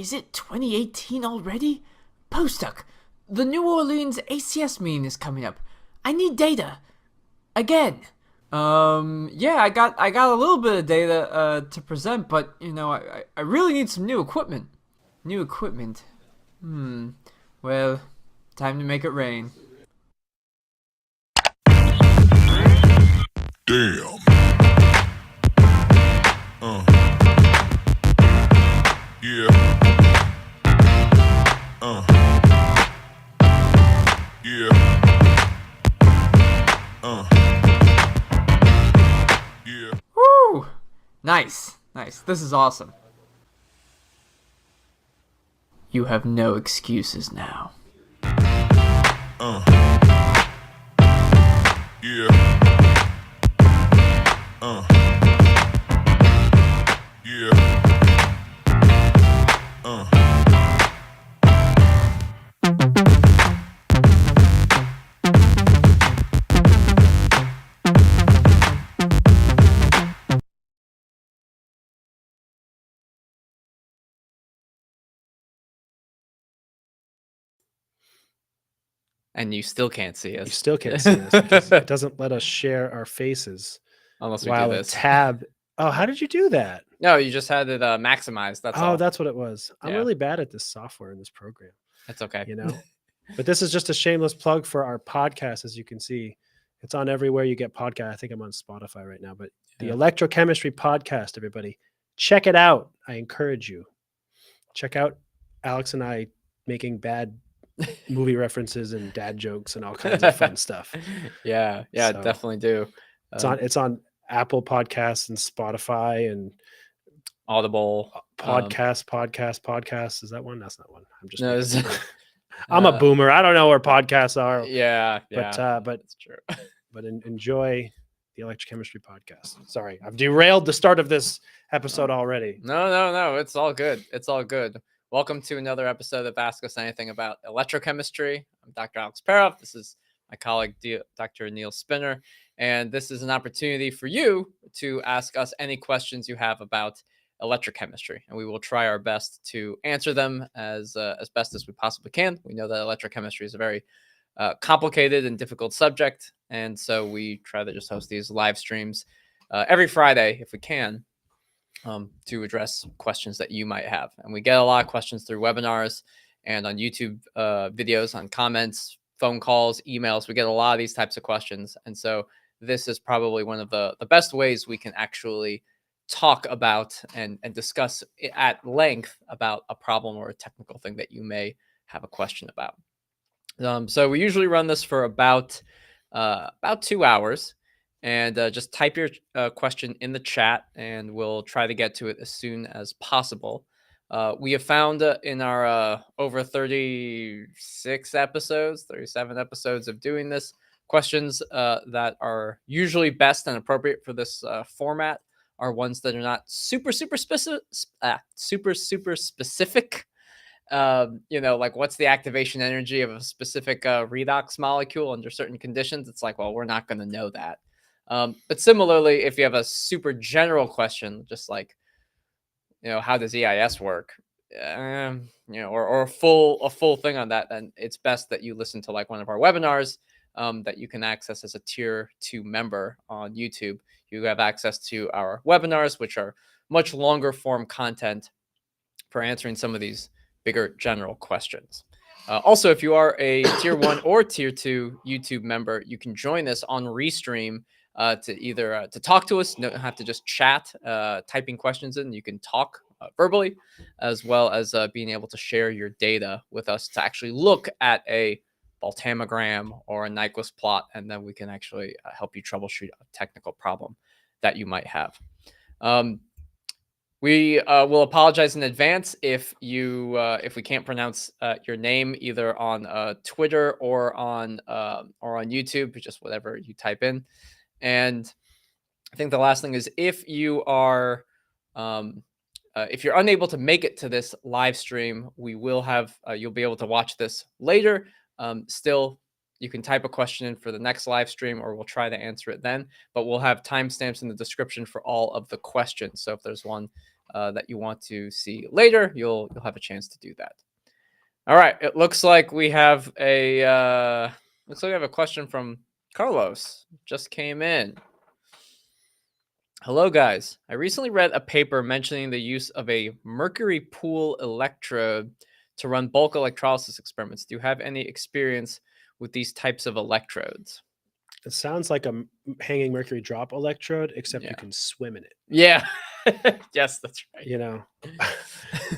Is it 2018 already? Postdoc, the New Orleans ACS meeting is coming up. I need data. Again. Yeah, I got a little bit of data to present, but I really need some new equipment. New equipment. Well, time to make it rain. Damn. Yeah. Yeah. Yeah. Woo! Nice. This is awesome. You have no excuses now. Yeah. Yeah. And you still can't see us. You still can't see us because it doesn't let us share our faces Unless we while do a this. tab. Oh, how did you do that? No, you just had it maximized. That's all. Oh, that's what it was. I'm Yeah. really bad at this software in this program, That's okay. But this is just a shameless plug for our podcast. As you can see, it's on everywhere you get podcast. I think I'm on Spotify right now, but the Electrochemistry podcast, everybody, check it out. I encourage you. Check out Alex and I making bad movie references and dad jokes and all kinds of fun stuff. Yeah, So, definitely do. It's on Apple Podcasts and Spotify and Audible podcast. Is that one? That's not one. I'm just. No, I'm a boomer. I don't know where podcasts are. Yeah. But it's true. But enjoy the Electrochemistry podcast. Sorry, I've derailed the start of this episode already. No. It's all good. It's all good. Welcome to another episode of Ask Us Anything About Electrochemistry. I'm Dr. Alex Peroff. This is my colleague, Dr. Neil Spinner. And this is an opportunity for you to ask us any questions you have about electrochemistry. And we will try our best to answer them as best as we possibly can. We know that electrochemistry is a very complicated and difficult subject. And so we try to just host these live streams every Friday, if we can, to address questions that you might have. And we get a lot of questions through webinars and on YouTube videos, on comments, phone calls, emails. We get a lot of these types of questions. And so this is probably one of the best ways we can actually talk about and discuss at length about a problem or a technical thing that you may have a question about. So we usually run this for about 2 hours. And just type your question in the chat, and we'll try to get to it as soon as possible. We have found in our over 37 episodes of doing this, questions that are usually best and appropriate for this format are ones that are not super specific. Like what's the activation energy of a specific redox molecule under certain conditions? It's like, well, we're not going to know that. But similarly, if you have a super general question, just like, how does EIS work? Or a full thing on that, then it's best that you listen to like one of our webinars that you can access as a tier 2 member on YouTube. You have access to our webinars, which are much longer form content for answering some of these bigger general questions. Also, if you are a tier 1 or tier 2 YouTube member, you can join us on Restream to either to talk to us, don't have to just chat, typing questions in. You can talk verbally, as well as being able to share your data with us to actually look at a voltammogram or a Nyquist plot, and then we can actually help you troubleshoot a technical problem that you might have. We will apologize in advance if we can't pronounce your name either on Twitter or on YouTube, just whatever you type in. And I think the last thing is if you are if you're unable to make it to this live stream, we will have you'll be able to watch this later. Still, you can type a question in for the next live stream, or we'll try to answer it then. But we'll have timestamps in the description for all of the questions. So if there's one that you want to see later, you'll have a chance to do that. All right, it looks like we have a question from Carlos. Just came in. Hello, guys. I recently read a paper mentioning the use of a mercury pool electrode to run bulk electrolysis experiments. Do you have any experience with these types of electrodes? It sounds like a hanging mercury drop electrode, except Yeah. you can swim in it. Yeah. Yes, that's right. You know,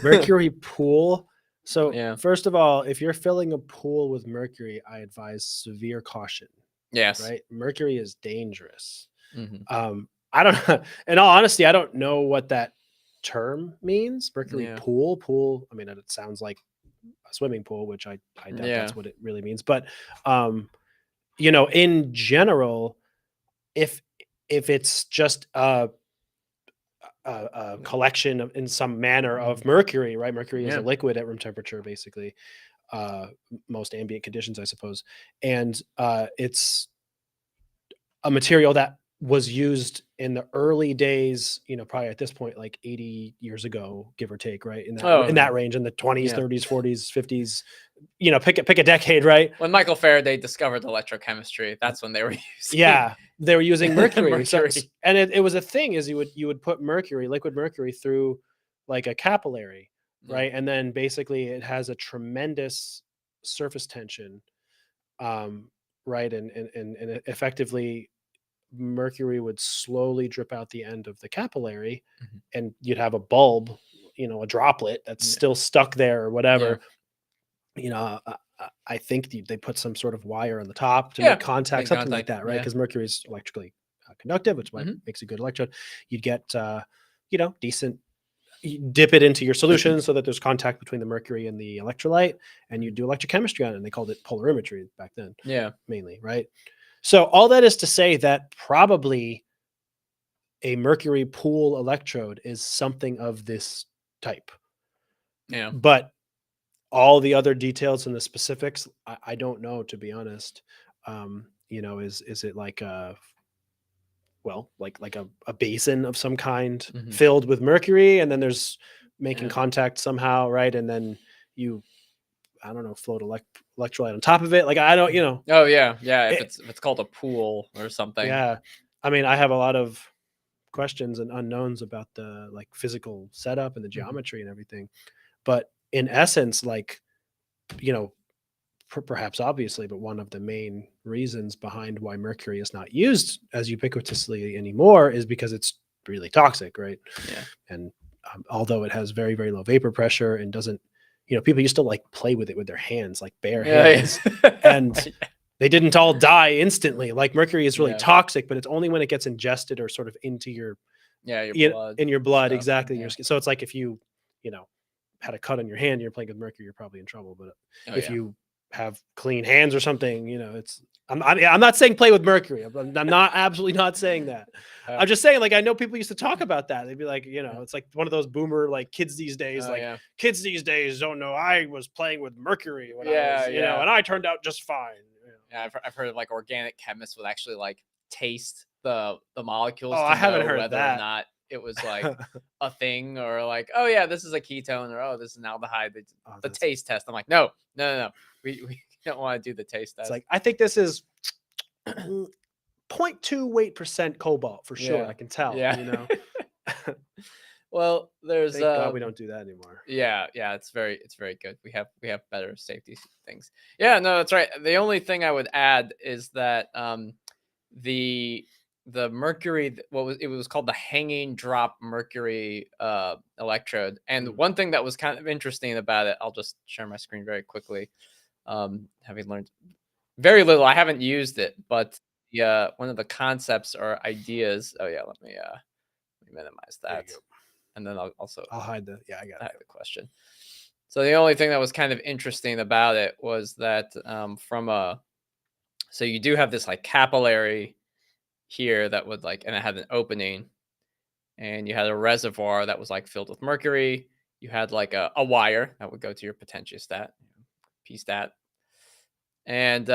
mercury pool. So Yeah. first of all, if you're filling a pool with mercury, I advise severe caution. Yes. Right? Mercury is dangerous. Mm-hmm. I don't. In all honesty, I don't know what that term means. Mercury Yeah. pool. I mean, it sounds like a swimming pool, which I doubt Yeah. that's what it really means. But in general, if it's just a collection of, in some manner, of mercury, right? Mercury is Yeah. a liquid at room temperature, basically, most ambient conditions, I suppose, and it's a material that was used in the early days, probably at this point, like 80 years ago, give or take, right? In that range, in the 20s, Yeah. 30s, 40s, 50s, pick a decade, right? When Michael Faraday discovered electrochemistry, that's when they were using. Yeah, they were using mercury. Mercury. And it was a thing, is you would put liquid mercury through like a capillary, right? And then basically it has a tremendous surface tension, right? And effectively, mercury would slowly drip out the end of the capillary, and you'd have a bulb, a droplet that's still stuck there or whatever. I think they put some sort of wire on the top to make contact, something like that, right? Because mercury is electrically conductive, which makes a good electrode. You'd get decent, you dip it into your solution so that there's contact between the mercury and the electrolyte, and you do electrochemistry on it, and they called it polarimetry back then, mainly, right? So all that is to say that probably a mercury pool electrode is something of this type. Yeah. But all the other details and the specifics, I don't know, to be honest. Is it like a basin of some kind filled with mercury, and then there's making contact somehow, right? And then you, I don't know, float electrolyte on top of it. Like, I don't, Oh yeah. If it's called a pool or something. Yeah. I mean, I have a lot of questions and unknowns about the physical setup and the geometry and everything. But in essence, perhaps obviously, but one of the main reasons behind why mercury is not used as ubiquitously anymore is because it's really toxic, right? Yeah. And although it has very, very low vapor pressure and doesn't, people used to play with it with their hands, like bare hands, and they didn't all die instantly. Like, mercury is really toxic, but it's only when it gets ingested or sort of into your blood. In your blood, stuff. exactly. In your skin. So it's like if you had a cut on your hand, you're playing with mercury, you're probably in trouble. But if you have clean hands or something, it's. I'm not saying play with mercury. I'm not absolutely not saying that. I'm just saying, I know people used to talk about that. They'd be like, it's like one of those boomer kids these days. Kids these days don't know I was playing with mercury when I was, and I turned out just fine. Yeah, I've heard of organic chemists would actually taste the molecules. Oh, to I haven't know heard whether that. or not it was a thing, or oh yeah, this is a ketone, or this is an aldehyde. The taste test. I'm like, no. We don't want to do the taste test. It's I think this is 0.2 weight% cobalt for sure. I can tell. Well, there's thank God we don't do that anymore. Yeah, it's very good. We have better safety things. Yeah, no, that's right. The only thing I would add is that the mercury, it was called the hanging drop mercury electrode. And one thing that was kind of interesting about it, I'll just share my screen very quickly. Having learned very little, I haven't used it, but one of the concepts or ideas. Oh yeah, let me minimize that, and then I'll hide the. Yeah, I got the question. So the only thing that was kind of interesting about it was that so you do have this capillary here that would and it had an opening, and you had a reservoir that was filled with mercury. You had a wire that would go to your potentiostat, P-stat, and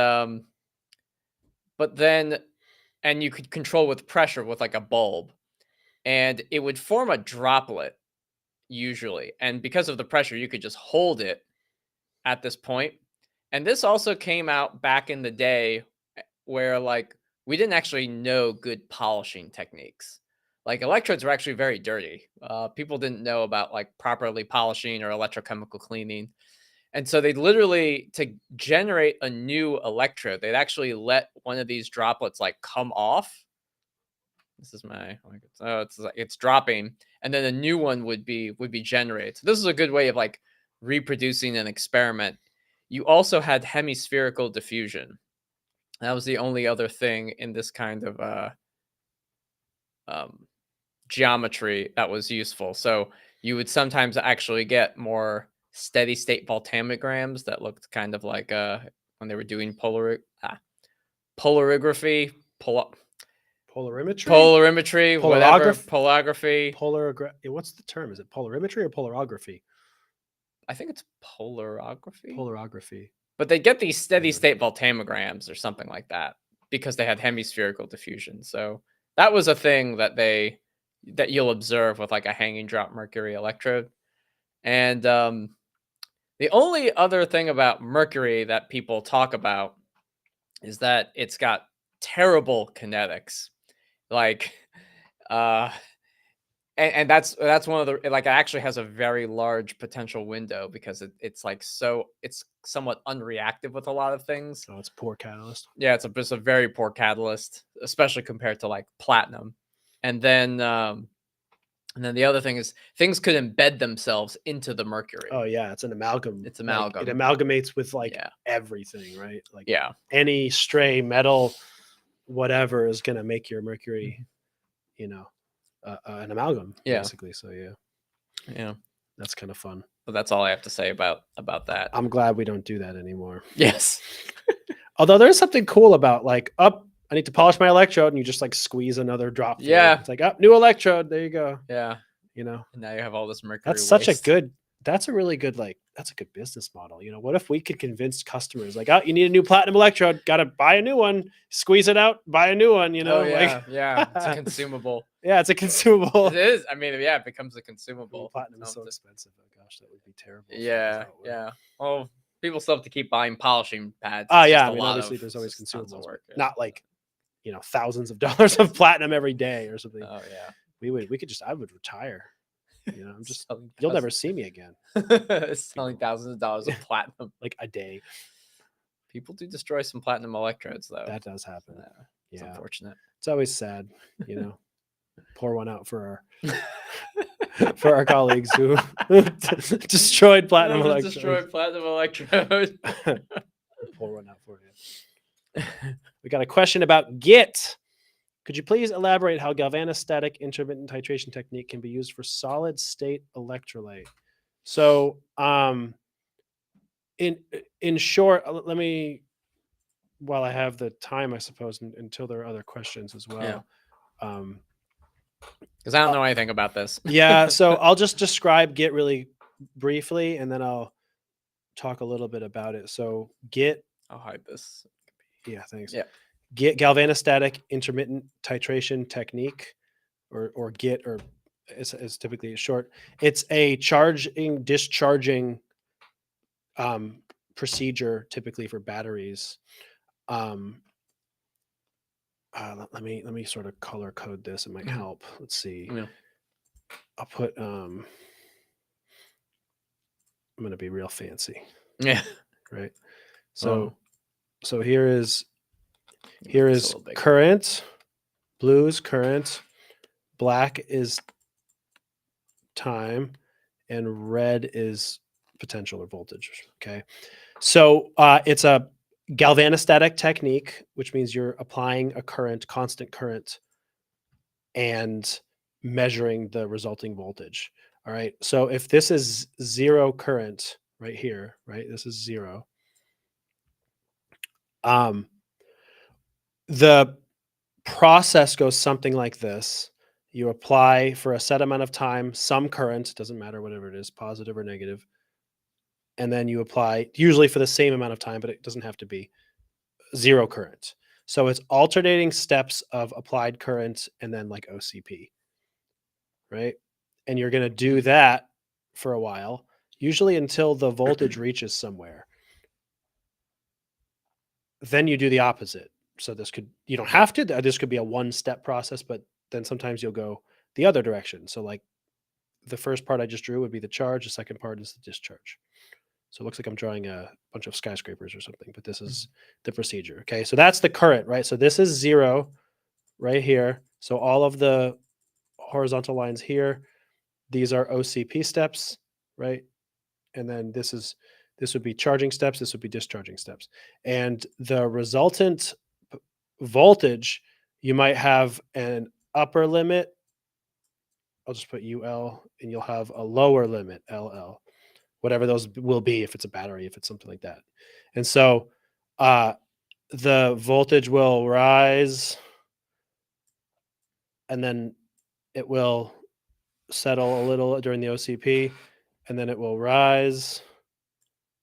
but then, and you could control with pressure with a bulb, and it would form a droplet usually. And because of the pressure, you could just hold it at this point. And this also came out back in the day where like we didn't actually know good polishing techniques. Like electrodes were actually very dirty. People didn't know about like properly polishing or electrochemical cleaning. And so they literally, to generate a new electrode, they'd actually let one of these droplets like come off. This is my, oh, it's like it's dropping, and then a new one would be generated. So this is a good way of like reproducing an experiment. You also had hemispherical diffusion. That was the only other thing in this kind of geometry that was useful. So you would sometimes actually get more steady state voltammograms that looked kind of like when they were doing polarigraphy, Polarimetry, whatever, Polarigraph- polography. What's the term? Is it polarimetry or polarography? I think it's polarography. Polarography. But they get these steady state voltammograms or something like that because they had hemispherical diffusion. So that was a thing that you'll observe with like a hanging drop mercury electrode. And the only other thing about mercury that people talk about is that it's got terrible kinetics. Like and that's one of the, like, it actually has a very large potential window because it's like, so it's somewhat unreactive with a lot of things. Oh, it's poor catalyst. Yeah, it's a very poor catalyst, especially compared to like platinum. And then the other thing is things could embed themselves into the mercury. Oh yeah, it's an amalgam. It's Like, amalgam. it amalgamates with like Yeah. everything, right? Like Yeah. any stray metal, whatever, is gonna make your mercury, an amalgam, Yeah. basically. So Yeah. that's kind of fun. But that's all I have to say about that. I'm glad we don't do that anymore. Yes. Although there's something cool about like, I need to polish my electrode, and you just like squeeze another drop. Through. Yeah. It's like, new electrode. There you go. Yeah. And now you have all this mercury. that's such waste. that's a really good, that's a good business model. What if we could convince customers like, you need a new platinum electrode, got to buy a new one, squeeze it out, buy a new one, Oh, yeah. like, Yeah. It's a consumable. yeah, it's a consumable. It is. I mean, yeah, it becomes a consumable. Platinum is so Something. expensive. Oh gosh, that would be terrible. Yeah. Yeah. Well, people still have to keep buying polishing pads. Oh It's yeah, just I a mean, lot obviously of- there's always it's tons of consumables, work, but yeah. not like, thousands of dollars of platinum every day or something. Oh yeah. I would retire. I'm just, Selling you'll never thousands- see me again. selling thousands of dollars of platinum. Like a day. People do destroy some platinum electrodes, though. That does happen. It's Yeah. unfortunate. It's always sad, Pour one out for our colleagues who destroyed platinum Whoever electrodes. destroyed platinum electrode. Pour one out for you. We got a question about GITT. Could you please elaborate how galvanostatic intermittent titration technique can be used for solid state electrolyte? So, in short, let me, while I have the time, I suppose, until there are other questions as well. Because I don't know anything about this. Yeah, so I'll just describe GITT really briefly, and then I'll talk a little bit about it. So GITT, I'll hide this. yeah, thanks. Yeah. GITT, galvanostatic intermittent titration technique, or GITT, or is typically short. It's a discharging procedure, typically for batteries. Let me sort of color code this. It might help. Let's see. Yeah. I'll put I'm gonna be real fancy, Yeah. right? So here is It's a little bigger. current. Blue is current, black is time, and red is potential or voltage. Okay. So it's a galvanostatic technique, which means you're applying a current, constant current, and measuring the resulting voltage. All right. So if this is zero current right here, right? This is zero. The process goes something like this. You apply for a set amount of time some current, doesn't matter whatever it is, positive or negative, and then you apply usually for the same amount of time, but it doesn't have to be zero current. So it's alternating steps of applied current and then like OCP, right? And you're going to do that for a while, usually until the voltage reaches somewhere. Then you do the opposite. So you don't have to, this could be a one-step process, but then sometimes you'll go the other direction. So like the first part I just drew would be the charge. The second part is the discharge. So it looks like I'm drawing a bunch of skyscrapers or something, but this is the procedure. Okay. So that's the current, right? So this is 0 right here. So all of the horizontal lines here, these are OCP steps, right? And then this would be charging steps. This would be discharging steps. And the resultant voltage, you might have an upper limit. I'll just put UL, and you'll have a lower limit, LL, whatever those will be, if it's a battery, if it's something like that. And so the voltage will rise, and then it will settle a little during the OCP, and then it will rise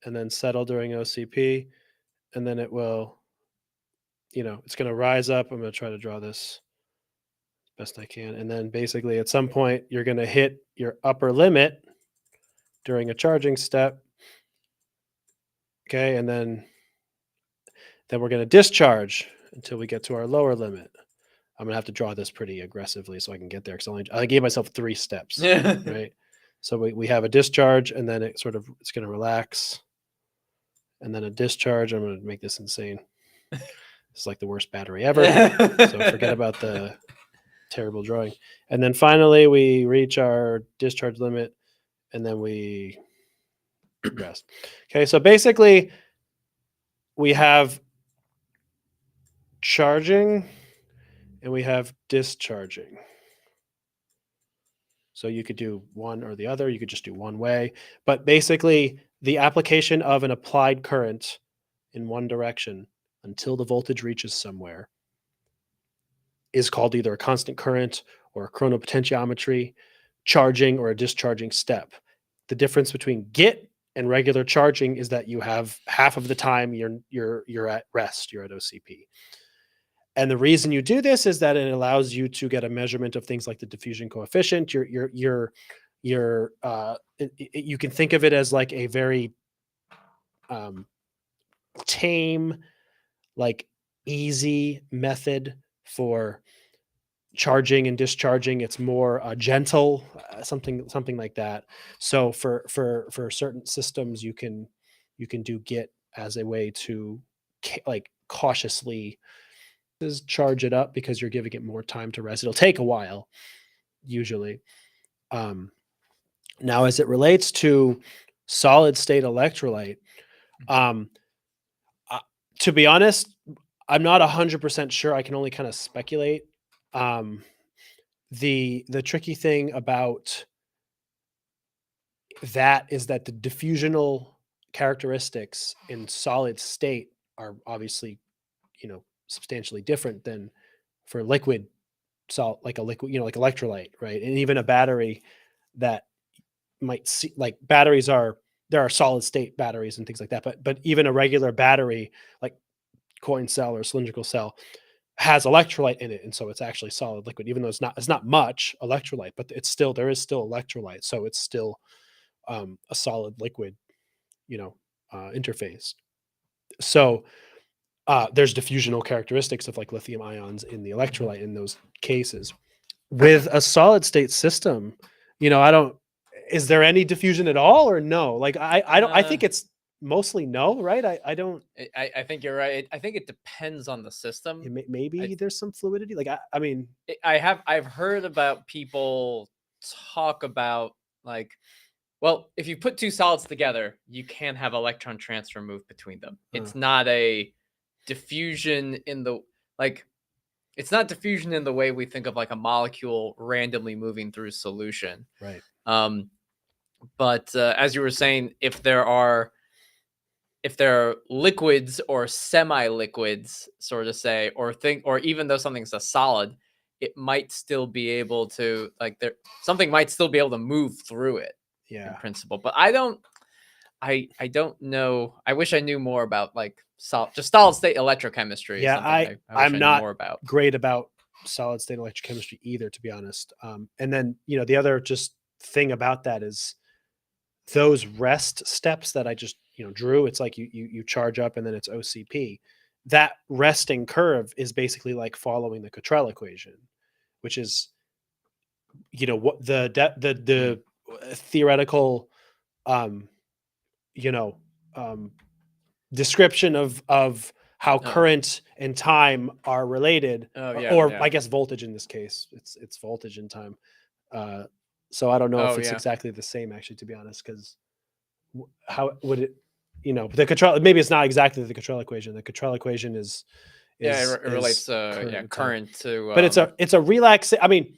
and then settle during OCP, and then it will, it's going to rise up. I'm going to try to draw this best I can. And then basically at some point you're going to hit your upper limit during a charging step. Okay. And then we're going to discharge until we get to our lower limit. I'm going to have to draw this pretty aggressively so I can get there, because I gave myself 3 steps, right? So we have a discharge, and then it's going to relax, and then a discharge. I'm going to make this insane. It's like the worst battery ever. So forget about the terrible drawing. And then finally we reach our discharge limit, and then we rest. Okay, so basically we have charging and we have discharging. So you could do one or the other. You could just do one way. But basically the application of an applied current in one direction until the voltage reaches somewhere is called either a constant current or a chronopotentiometry, charging or a discharging step. The difference between GITT and regular charging is that you have half of the time you're at rest, you're at OCP. And the reason you do this is that it allows you to get a measurement of things like the diffusion coefficient. You can think of it as like a very tame, like easy method for charging and discharging. It's more gentle, something like that. So for certain systems, you can do GITT as a way to like cautiously charge it up, because you're giving it more time to rest. It'll take a while usually. Now, as it relates to solid state electrolyte, to be honest, I'm not 100% sure. I can only kind of speculate. The tricky thing about that is that the diffusional characteristics in solid state are obviously, substantially different than for liquid salt, like a liquid, like electrolyte, right? And even a battery that might see, like there are solid state batteries and things like that, but even a regular battery like coin cell or cylindrical cell has electrolyte in it, and so it's actually solid liquid, even though it's not much electrolyte, but there is still electrolyte, so it's still a solid liquid, interface. So there's diffusional characteristics of like lithium ions in the electrolyte in those cases. With a solid state system, is there any diffusion at all or no? Like I think it's mostly no, right? I don't. I think you're right. I think it depends on the system. Maybe there's some fluidity. Like I mean, I've heard about people talk about like, well, if you put 2 solids together, you can have electron transfer move between them. It's not a diffusion in the it's not diffusion in the way we think of like a molecule randomly moving through solution. Right. But as you were saying, if there are liquids or semi-liquids, sort of say, or even though something's a solid, it might still be able to something might still be able to move through it. Yeah. In principle, but I don't know. I wish I knew more about just solid state electrochemistry. Yeah, I'm not more about. Great about solid state electrochemistry either, to be honest. And then the other just thing about that is those rest steps that I just drew, it's like you charge up and then it's OCP. That resting curve is basically like following the Cottrell equation, which is what the theoretical you know description of how current and time are related, or I guess voltage in this case. It's voltage and time. So I don't know if it's exactly the same, actually, to be honest, because how would it, the Cottrell, maybe it's not exactly the Cottrell equation. The Cottrell equation is it relates current to, but it's a relax. I mean,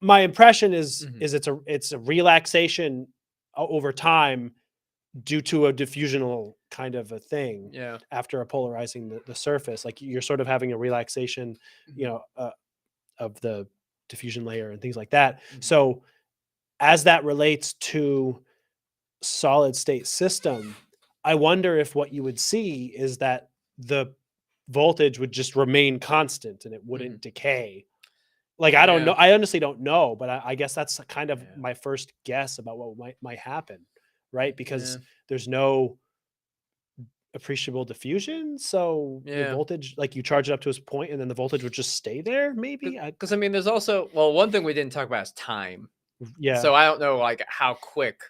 my impression is it's a relaxation over time due to a diffusional kind of a thing. Yeah. After a polarizing the surface, like you're sort of having a relaxation, of the diffusion layer and things like that. So as that relates to solid state system, I wonder if what you would see is that the voltage would just remain constant and it wouldn't decay. Like, I don't know. I honestly don't know, but I guess that's kind of my first guess about what might happen, right? Because there's no appreciable diffusion, so the voltage, like, you charge it up to its point and then the voltage would just stay there, maybe. Because I mean, there's also, well, one thing we didn't talk about is time. Yeah. So I don't know, like, how quick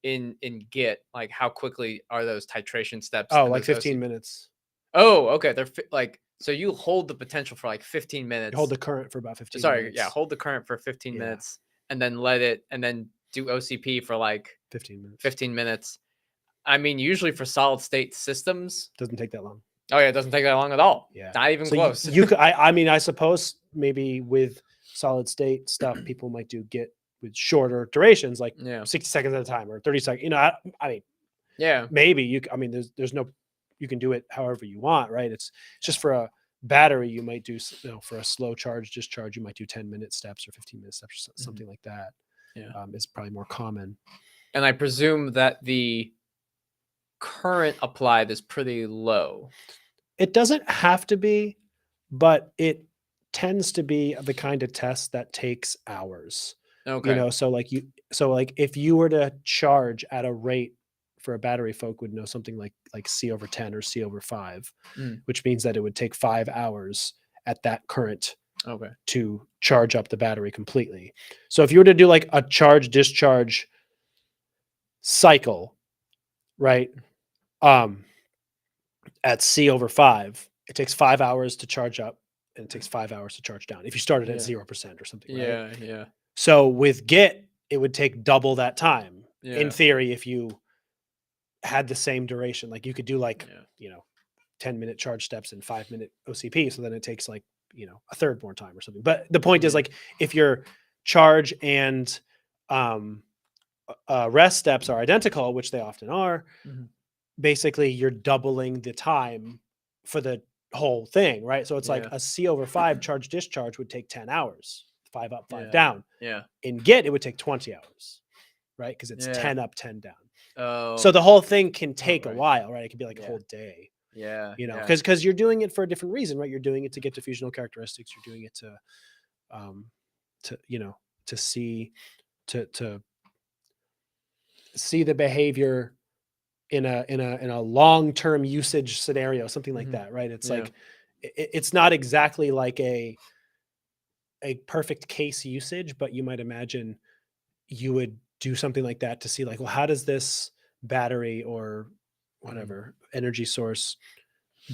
in GITT, like, how quickly are those titration steps? Oh, like 15 minutes. Oh, okay. They're like, so you hold the potential for like 15 minutes. You hold the current for about 15 Sorry, minutes. yeah, hold the current for 15 minutes and then and then do OCP for like 15 minutes. 15 minutes. I mean, usually for solid state systems, doesn't take that long. Oh yeah, it doesn't take that long at all. Yeah, not even close. You could, I mean, I suppose maybe with solid state stuff, people might do GITT with shorter durations, like 60 seconds at a time or 30 seconds. I mean, maybe I mean, there's no, you can do it however you want, right? It's just for a battery, you might do, for a slow charge discharge, you might do 10-minute steps or 15-minute steps, or something like that. Is probably more common. And I presume that the current applied is pretty low. It doesn't have to be, but it tends to be the kind of test that takes hours. Okay. So like if you were to charge at a rate for a battery, folk would know something like C/10 or C/5, which means that it would take 5 hours at that current to charge up the battery completely. So if you were to do like a charge discharge cycle, right? At C/5, it takes 5 hours to charge up and it takes 5 hours to charge down. If you started at 0% or something, right? Yeah. So with GITT, it would take double that time. In theory, if you had the same duration, like you could do 10-minute charge steps and 5-minute OCP. So then it takes like, a third more time or something. But the point is, like, if your charge and rest steps are identical, which they often are, basically you're doubling the time for the whole thing, right? So it's like a C/5 charge discharge would take 10 hours, 5 up, 5 down. In GITT, it would take 20 hours, right? Because it's 10 up, 10 down. Oh, so the whole thing can take a while, right? It could be like a whole day. Because you're doing it for a different reason, right? You're doing it to get diffusional characteristics. You're doing it to see the behavior in a long-term usage scenario, something like that, right? It's like it's not exactly like a perfect case usage, but you might imagine you would do something like that to see, like, well, how does this battery or whatever energy source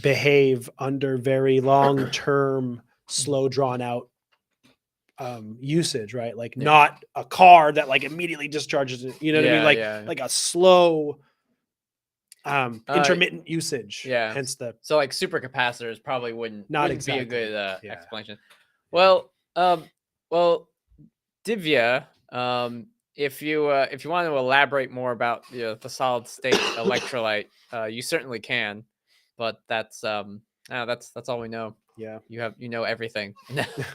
behave under very long-term, slow drawn out usage, right? Like not a car that like immediately discharges it, what I mean? Like a slow intermittent usage. Hence so like supercapacitors probably wouldn't be a good explanation. Yeah. Well, Divya, if you want to elaborate more about the solid state electrolyte, you certainly can, but that's all we know. You know everything.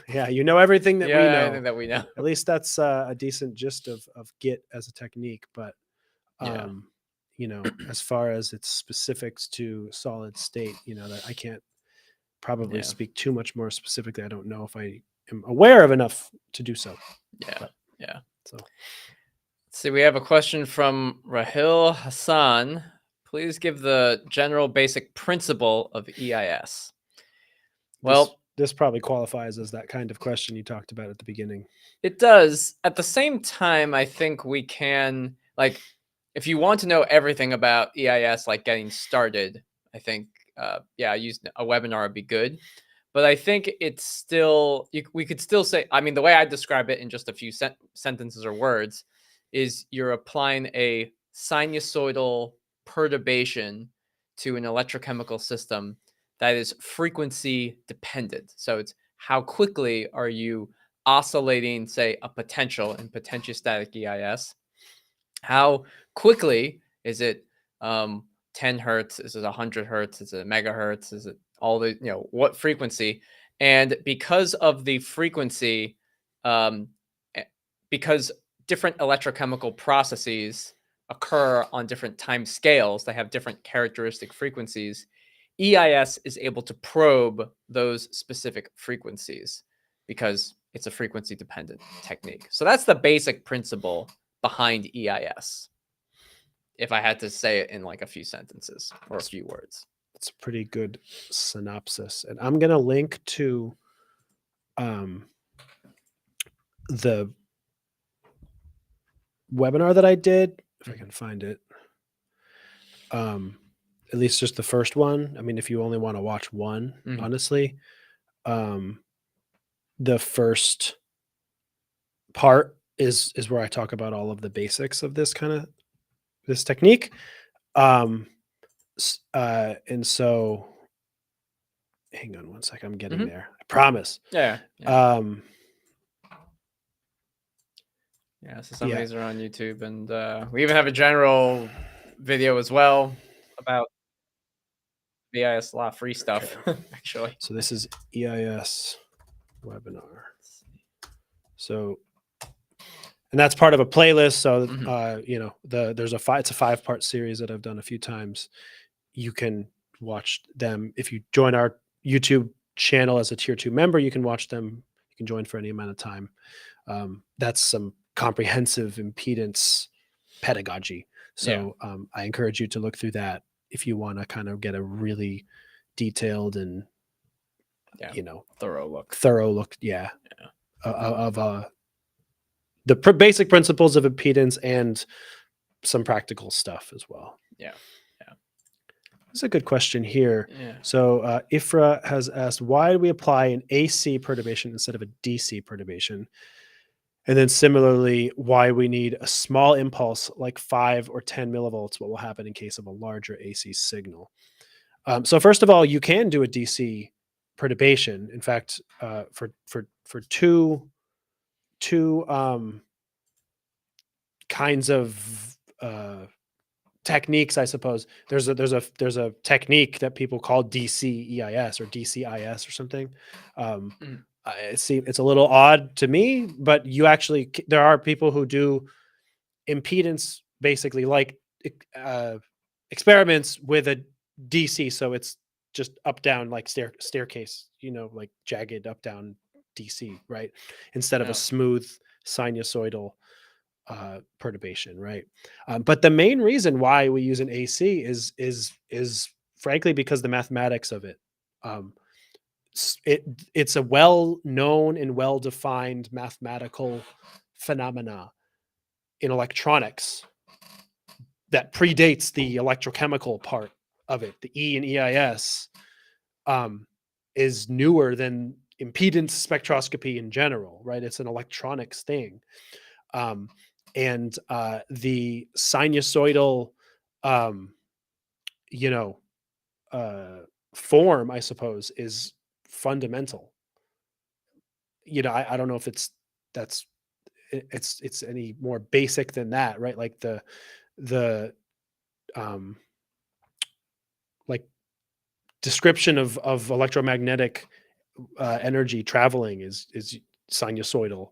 You know everything that we know. Everything that we know. At least that's a decent gist of GITT as a technique, but as far as its specifics to solid state, that I can't probably speak too much more specifically. I don't know if I am aware of enough to do so. So See, we have a question from Rahil Hassan. Please give the general basic principle of EIS. Well, this probably qualifies as that kind of question you talked about at the beginning. it does. At the same time, I think we can, like, if you want to know everything about EIS, like getting started, I think, yeah, use a webinar would be good. But I think it's still, we could still say, I mean, the way I describe it in just a few sentences or words is you're applying a sinusoidal perturbation to an electrochemical system that is frequency dependent. So it's how quickly are you oscillating, say, a potential in potentiostatic EIS? How quickly is it 10 hertz? Is it 100 hertz? Is it megahertz? Is it all the, what frequency? And because of the frequency, because different electrochemical processes occur on different time scales, they have different characteristic frequencies. EIS is able to probe those specific frequencies because it's a frequency dependent technique. So that's the basic principle behind EIS, if I had to say it in like a few sentences or a few words. It's a pretty good synopsis. And I'm going to link to the webinar that I did, if I can find it. At least just the first one. I mean, if you only want to watch one, honestly, the first part is where I talk about all of the basics of this technique. And so hang on one sec, I'm getting there. I promise. Yeah. So some of these are on YouTube, and we even have a general video as well about EIS, a lot of free stuff, actually. So this is EIS webinar. So, and that's part of a playlist. So, there's it's a 5-part series that I've done a few times. You can watch them. If you join our YouTube channel as a tier 2 member, you can watch them. You can join for any amount of time. That's some comprehensive impedance pedagogy. So I encourage you to look through that if you want to kind of get a really detailed and thorough look. Of the basic principles of impedance and some practical stuff as well. That's a good question here. So Ifra has asked, why do we apply an AC perturbation instead of a DC perturbation? And then similarly, why we need a small impulse like 5 or 10 millivolts, what will happen in case of a larger AC signal? So first of all, you can do a DC perturbation. In fact, for two kinds of techniques, I suppose. There's a technique that people call DC EIS or DCIS or something. It's a little odd to me, but there are people who do impedance basically like experiments with a DC. So it's just up down like staircase, like jagged up down DC, right? Instead of a smooth sinusoidal perturbation, right? But the main reason why we use an AC is frankly because the mathematics of it. It's a well-known and well-defined mathematical phenomena in electronics that predates the electrochemical part of it. The E in EIS is newer than impedance spectroscopy in general, right? It's an electronics thing. And the sinusoidal, form, I suppose, is fundamental. I don't know if it's any more basic than that, right? Like the like description of electromagnetic energy traveling is sinusoidal,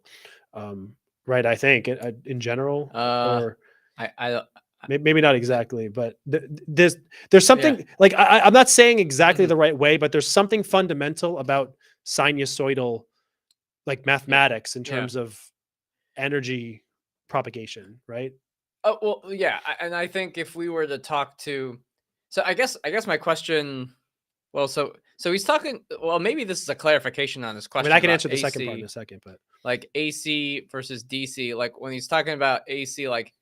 right? I think in general, or maybe not exactly, but there's something like I'm not saying exactly the right way, but there's something fundamental about sinusoidal, like mathematics in terms of energy propagation, right? Oh, well, yeah, and I think if we were to talk to, so I guess my question, well, so he's talking. Well, maybe this is a clarification on his I mean, question I can about answer the second part in AC, a second, but like AC versus DC. Like when he's talking about AC, like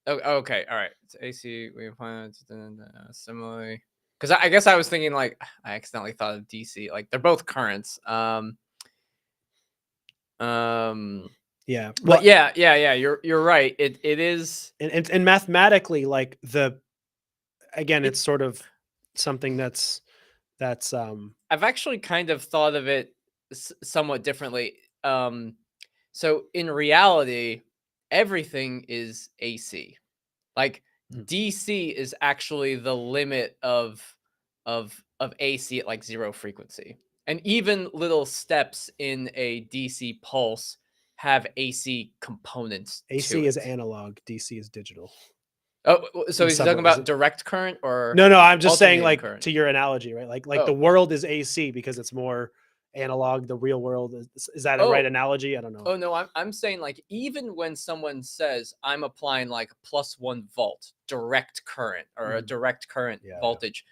okay, all right, it's AC. We find similarly, because I guess I was thinking like I accidentally thought of DC. Like they're both currents. Um, yeah. Well, but yeah. You're right. It is. and mathematically, like again, it's sort of something that's I've actually kind of thought of it somewhat differently. So in reality, everything is AC. Like Mm. DC is actually the limit of AC at like zero frequency. And even little steps in a DC pulse have AC components to AC is it. analog, DC is digital. Oh, so In is he some talking ways. about direct current or No, I'm just saying, alternating like, current? to your analogy, right? Like the Oh, world is AC because it's more analog. The real world is that a right oh, analogy? I don't know. Oh no, I'm saying like even when someone says I'm applying like +1 volt direct current or a Mhm. direct current Yeah. voltage,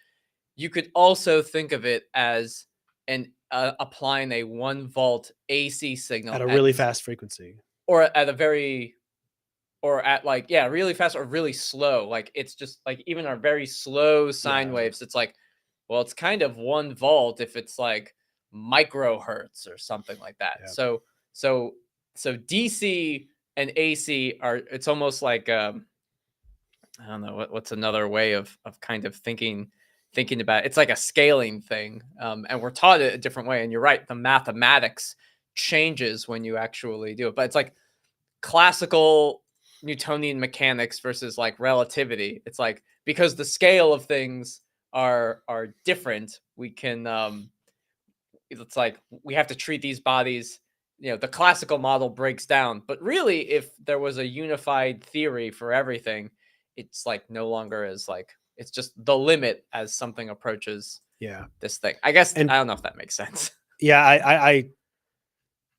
you could also think of it as an applying a 1 volt AC signal At a at really fast frequency. or at a very or at like yeah really fast or really slow. Like it's just like even our very slow sine Yeah. waves. It's like well, it's kind of 1 volt if it's like microhertz or something like that. Yeah. So so DC and AC are it's almost like I don't know what's another way of kind of thinking about it. It's like a scaling thing, and we're taught it a different way. And you're right, the mathematics changes when you actually do it, but it's like classical Newtonian mechanics versus like relativity. It's like because the scale of things are different, we can it's like we have to treat these bodies, you know, the classical model breaks down. But really if there was a unified theory for everything, it's like no longer as like it's just the limit as something approaches Yeah. this thing. I guess And I don't know if that makes sense. yeah,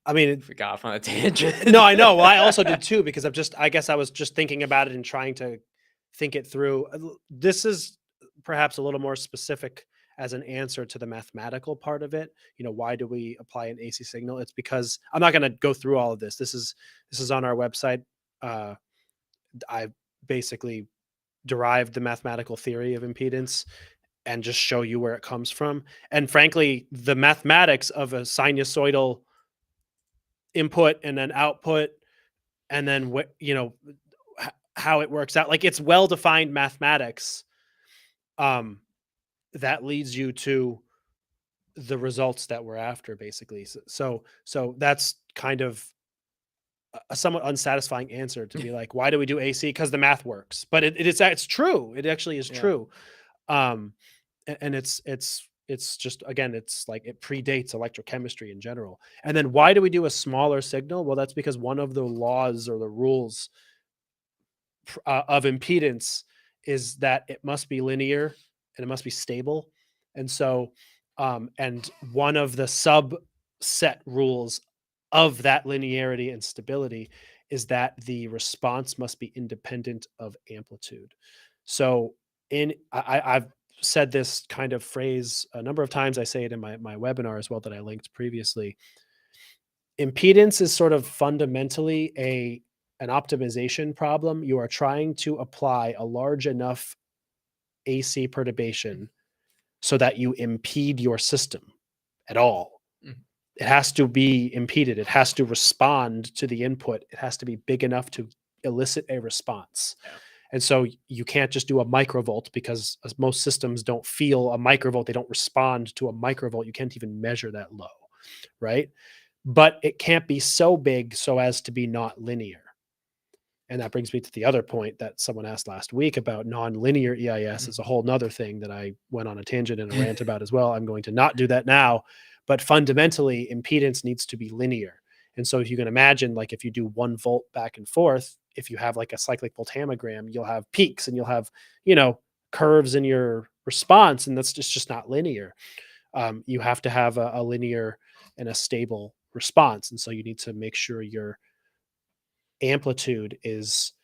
I mean, If we got off on a tangent. no, I know. Well, I also did too because I guess I was just thinking about it and trying to think it through. This is perhaps a little more specific as an answer to the mathematical part of it. You know, why do we apply an AC signal? It's because I'm not going to go through all of this. This is on our website. Uh, I basically derived the mathematical theory of impedance and just show you where it comes from. And frankly, the mathematics of a sinusoidal input and then output and then what, you know, how it works out, like it's well defined mathematics um that leads you to the results that we're after basically. So that's kind of a somewhat unsatisfying answer to be like, why do we do AC? Because the math works. But it's true, it actually is Yeah. true. um and it's just, again, it's like it predates electrochemistry in general. And then why do we do a smaller signal? Well, that's because one of the laws or the rules of impedance is that it must be linear and it must be stable. And so and one of the subset rules of that linearity and stability is that the response must be independent of amplitude. So I've said this kind of phrase a number of times. I say it in my webinar as well that I linked previously. Impedance is sort of fundamentally an optimization problem. You are trying to apply a large enough AC perturbation so that you impede your system at all. Mhm. It has to be impeded. It has to respond to the input. It has to be big enough to elicit a response. Yeah. And so you can't just do a microvolt because most systems don't feel a microvolt. They don't respond to a microvolt. You can't even measure that low, right? But it can't be so big so as to be not linear. And that brings me to the other point that someone asked last week about nonlinear EIS is a whole nother thing that I went on a tangent and a rant about as well. I'm going to not do that now, but fundamentally impedance needs to be linear. And so if you can imagine, like if you do 1 volt back and forth, if you have like a cyclic voltammogram, you'll have peaks and you'll have, you know, curves in your response. And that's just not linear. You have to have a linear and a stable response. And so you need to make sure your amplitude is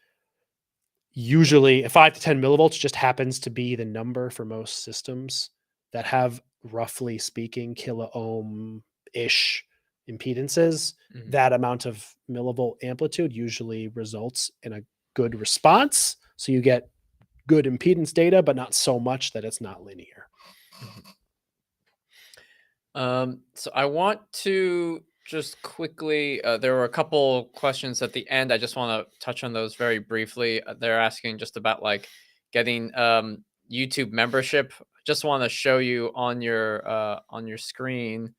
usually 5 to 10 millivolts just happens to be the number for most systems that have, roughly speaking, kilo ohm ish impedances. Mhm. That amount of millivolt amplitude usually results in a good response. So you get good impedance data, but not so much that it's not linear. So I want to just quickly, there were a couple questions at the end. I just want to touch on those very briefly. They're asking just about like getting YouTube membership. Just want to show you on your screen.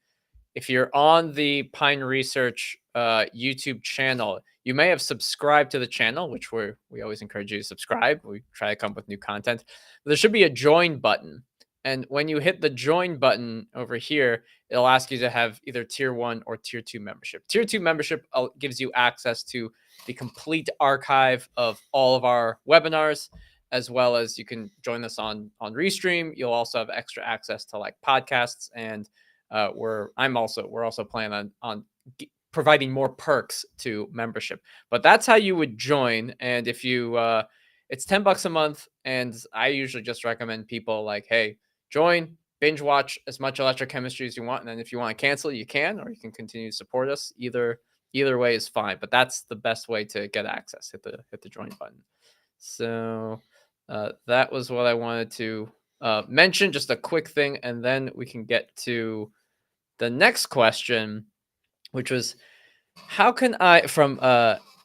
If you're on the Pine Research YouTube channel, you may have subscribed to the channel, which we always encourage you to subscribe. We try to come up with new content. There should be a join button. And when you hit the join button over here, it'll ask you to have either tier 1 or tier 2 membership. Tier 2 membership gives you access to the complete archive of all of our webinars, as well as you can join us on Restream. You'll also have extra access to like podcasts, and we're also planning on providing more perks to membership. But that's how you would join. And if you it's $10 a month, and I usually just recommend people like, hey, join, binge watch as much electrochemistry as you want, and then if you want to cancel, you can, or you can continue to support us. Either way is fine, but that's the best way to get access. Hit the join button. So that was what I wanted to mention, just a quick thing, and then we can get to the next question, which was, how can I, from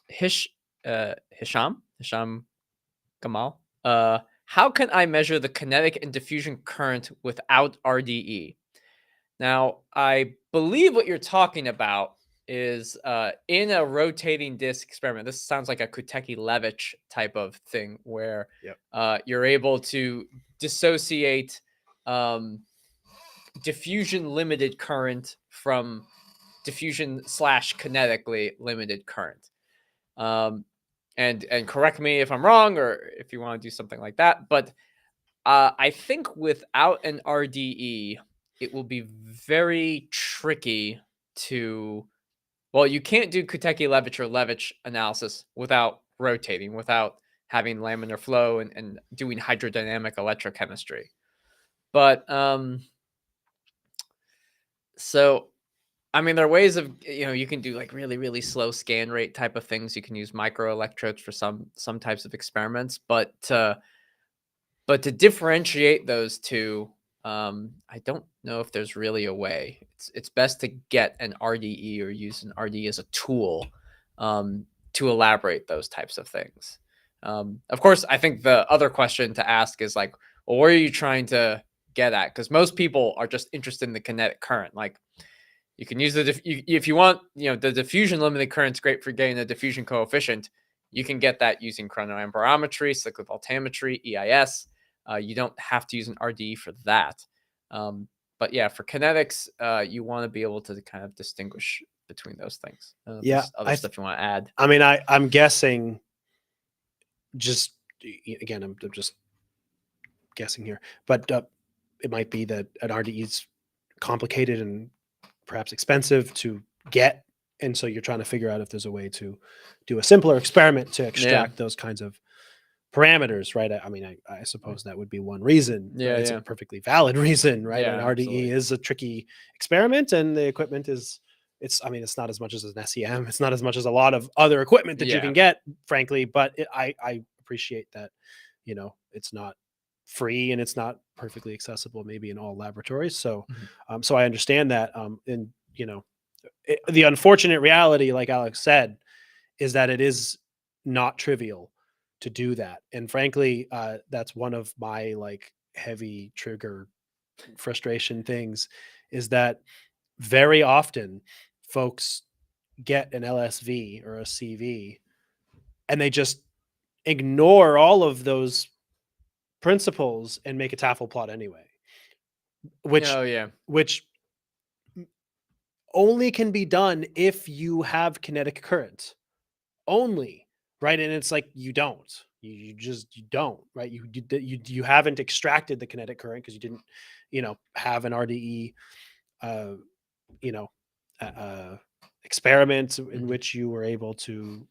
Hisham Gamal, how can I measure the kinetic and diffusion current without RDE? Now, I believe what you're talking about is in a rotating disk experiment. This sounds like a Kutecky-Levitch type of thing where you're able to dissociate diffusion limited current from diffusion / kinetically limited current. And correct me if I'm wrong, or if you want to do something like that. But I think without an RDE, it will be very tricky to. Well, you can't do Kutecky-Levitch or Levitch analysis without rotating, without having laminar flow and doing hydrodynamic electrochemistry. But so, I mean, there are ways of, you can do like really, really slow scan rate type of things. You can use microelectrodes for some types of experiments, but to differentiate those two, I don't know if there's really a way. It's best to get an RDE or use an RDE as a tool to elaborate those types of things. Of course, I think the other question to ask is like, well, what are you trying to get at? Because most people are just interested in the kinetic current. Like, you can use if you want, the diffusion limited current's great for getting the diffusion coefficient. You can get that using chronoamperometry, cyclic voltammetry, EIS. You don't have to use an RDE for that. But yeah, for kinetics, you want to be able to kind of distinguish between those things. Other stuff you want to add. I mean, I'm guessing, just again, I'm just guessing here, but it might be that an RDE is complicated and perhaps expensive to get, and so you're trying to figure out if there's a way to do a simpler experiment to extract those kinds of parameters, right? I mean, I suppose that would be one reason. Yeah, it's a perfectly valid reason, right? Yeah, An RDE absolutely. is a tricky experiment, and the equipment is, it's not as much as an SEM. It's not as much as a lot of other equipment that you can get, frankly. But I appreciate that, it's not free and it's not perfectly accessible, maybe in all laboratories. So, so I understand that. And the unfortunate reality, like Alex said, is that it is not trivial to do that. And frankly, that's one of my like heavy trigger frustration things, is that very often folks get an LSV or a CV and they just ignore all of those principles and make a Tafel plot anyway, which only can be done if you have kinetic current only, right? And it's like, you don't, you don't, right? You haven't extracted the kinetic current because you didn't, have an RDE, experiment in which you were able to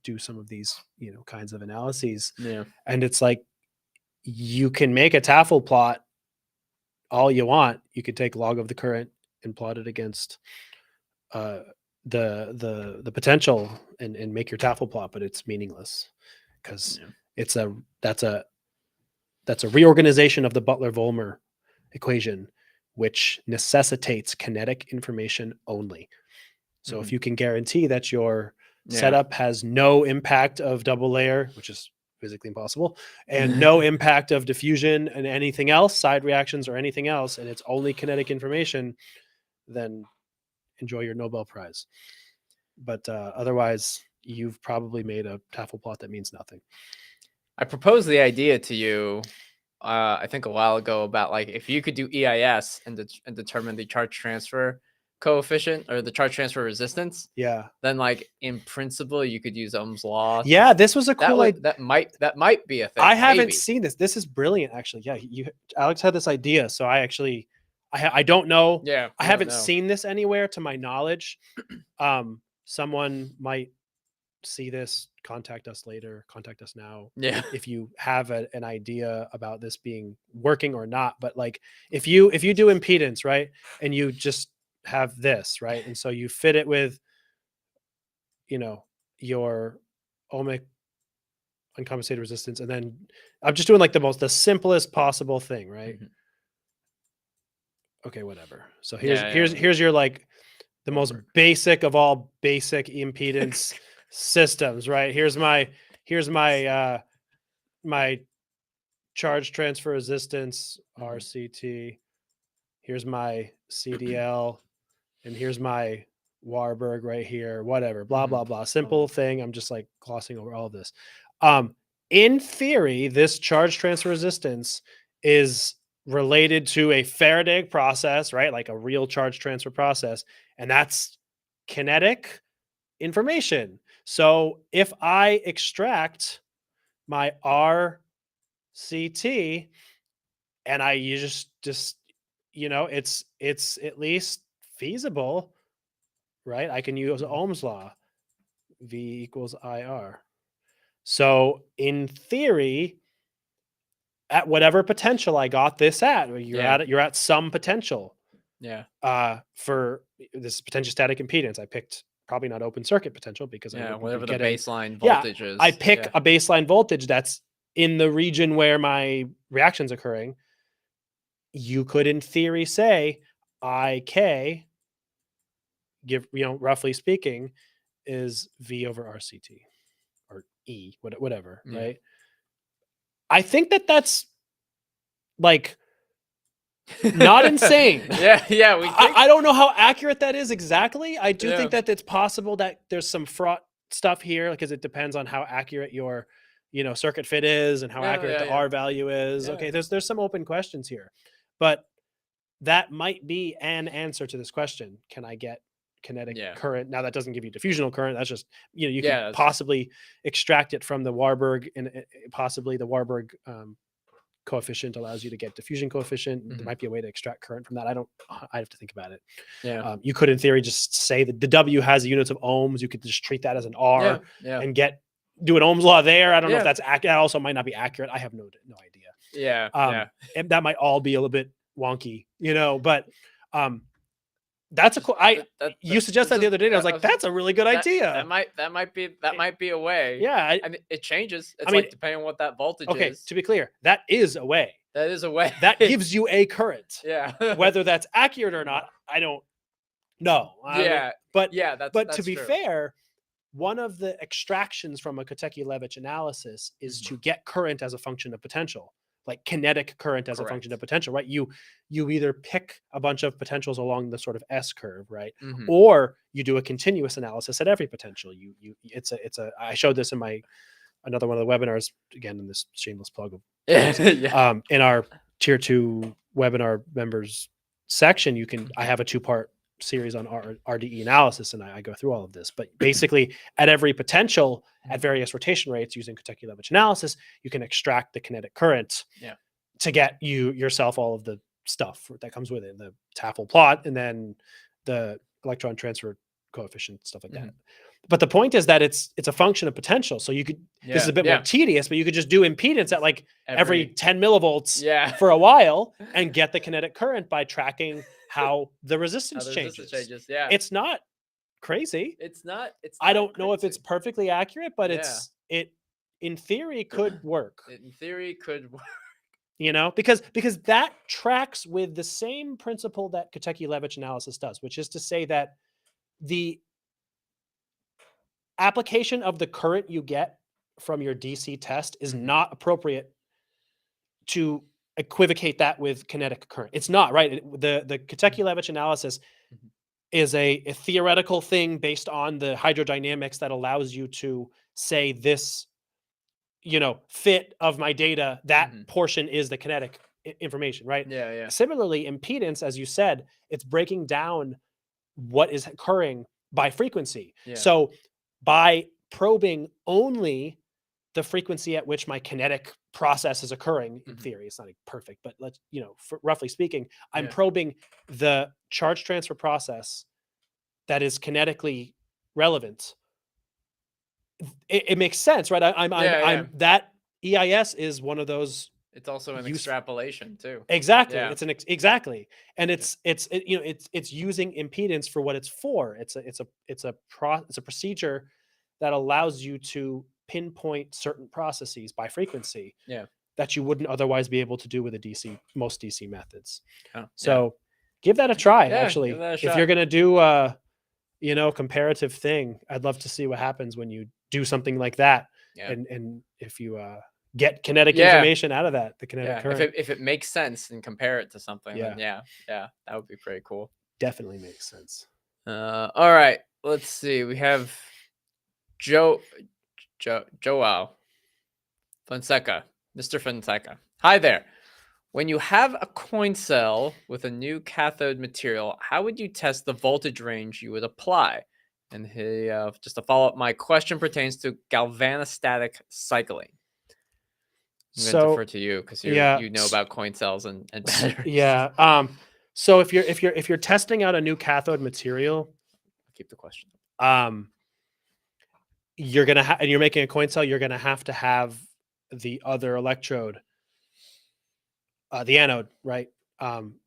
do some of these, kinds of analyses. Yeah. And it's like, you can make a Tafel plot all you want. You could take log of the current and plot it against the potential and make your Tafel plot, but it's meaningless because that's a reorganization of the Butler-Volmer equation, which necessitates kinetic information only. So if you can guarantee that your setup has no impact of double layer, which is physically impossible, and no impact of diffusion and anything else, side reactions or anything else, and it's only kinetic information, then enjoy your Nobel Prize. But otherwise, you've probably made a Tafel plot that means nothing. I proposed the idea to you, I think a while ago, about like if you could do EIS and determine the charge transfer coefficient or the charge transfer resistance, then like in principle you could use Ohm's law. Yeah, this was a cool idea. That might be a thing. I haven't seen this. This is brilliant, actually. Yeah, Alex had this idea, so I don't know. Yeah, I haven't seen this anywhere to my knowledge. Someone might see this, contact us later, contact us now. Yeah, if you have an idea about this being working or not. But like if you do impedance, right, and you just have this, right, and so you fit it with your ohmic uncompensated resistance, and then I'm just doing like the simplest possible thing, right? Okay, whatever. So here's your like the most basic of all basic impedance systems, right? Here's my my charge transfer resistance, RCT. Here's my CDL, and here's my Warburg right here, whatever, blah, blah, blah. Simple thing. I'm just like glossing over all of this. In theory, this charge transfer resistance is related to a Faradaic process, right? Like a real charge transfer process. And that's kinetic information. So if I extract my RCT and I just it's at least feasible, right? I can use Ohm's law, V equals IR. So in theory, at whatever potential I got this at, you're at some potential. Yeah. For this potentiostatic impedance, I picked probably not open circuit potential because whatever the baseline voltage is. I pick a baseline voltage that's in the region where my reaction's occurring. You could, in theory, say IK, roughly speaking, is V over RCT or E, whatever, right? I think that's like not insane. I don't know how accurate that is exactly. I do think that it's possible that there's some fraught stuff here because it depends on how accurate your circuit fit is and how accurate the R value is. Okay, there's some open questions here, but that might be an answer to this question. Can I get kinetic current? Now that doesn't give you diffusional current. That's just you can possibly extract it from the Warburg, and possibly the Warburg coefficient allows you to get diffusion coefficient. There might be a way to extract current from that. I have to think about it. You could in theory just say that the W has units of ohms. You could just treat that as an R and do an Ohm's law there. I don't know if that's accurate. That also might not be accurate. I have no idea. And that might all be a little bit wonky, but that's a cool. You suggested that the other day, and I was like, "That's a really good idea." That might be a way. Yeah, and it changes. It's like depending on what that voltage is. Okay, to be clear, that is a way. That is a way. That gives you a current. Yeah. Whether that's accurate or not, I don't know. But to be fair, one of the extractions from a Katecky-Levitch analysis is to get current as a function of potential. Like kinetic current as a function of potential, right? You either pick a bunch of potentials along the sort of S curve, right? Or you do a continuous analysis at every potential. I showed this in another one of the webinars, again, in this shameless plug of in our tier 2 webinar members section. I have a 2-part series on RDE analysis, and I go through all of this. But basically, at every potential, at various rotation rates using Katecky-Levitch analysis, you can extract the kinetic current to get yourself all of the stuff that comes with it, the Tafel plot, and then the electron transfer coefficient, stuff like that. But the point is that it's a function of potential. So you could, this is a bit more tedious, but you could just do impedance at like every 10 millivolts for a while and get the kinetic current by tracking how the resistance changes. Yeah. It's not crazy. It's not I don't know if crazy. it's perfectly accurate, but it in theory could work. In theory could work. You know, because that tracks with the same principle that Katecky-Levitch analysis does, which is to say that the application of the current you get from your DC test is not appropriate to equivocate that with kinetic current. It's not, right? The Katecky-Levitch analysis is a theoretical thing based on the hydrodynamics that allows you to say this, you know, fit of my data, that portion is the kinetic information, right? Yeah. Similarly, impedance, as you said, it's breaking down what is occurring by frequency. So by probing only the frequency at which my kinetic process is occurring, in theory, it's not perfect, but let's, you know, roughly speaking, I'm probing the charge transfer process that is kinetically relevant. It makes sense, right? I'm that EIS is one of those. It's also an extrapolation too. Exactly. It's an exactly. And it's you know, it's using impedance for what it's for. It's a procedure that allows you to pinpoint certain processes by frequency that you wouldn't otherwise be able to do with most DC methods. So give that a try. Actually, if you're going to do you know, comparative thing, I'd love to see what happens when you do something like that. And if you get kinetic information out of that, the kinetic current. If it makes sense and compare it to something, then that would be pretty cool. Definitely makes sense. All right, let's see. We have Joao Fonseca, Mr. Fonseca. Hi there. When you have a coin cell with a new cathode material, how would you test the voltage range you would apply? And he, just to follow up, my question pertains to galvanostatic cycling. I'm going to defer to you because you know about coin cells and batteries. So if you're testing out a new cathode material, keep the question. You're gonna and you're making a coin cell, you're gonna have to have the other electrode, the anode, right?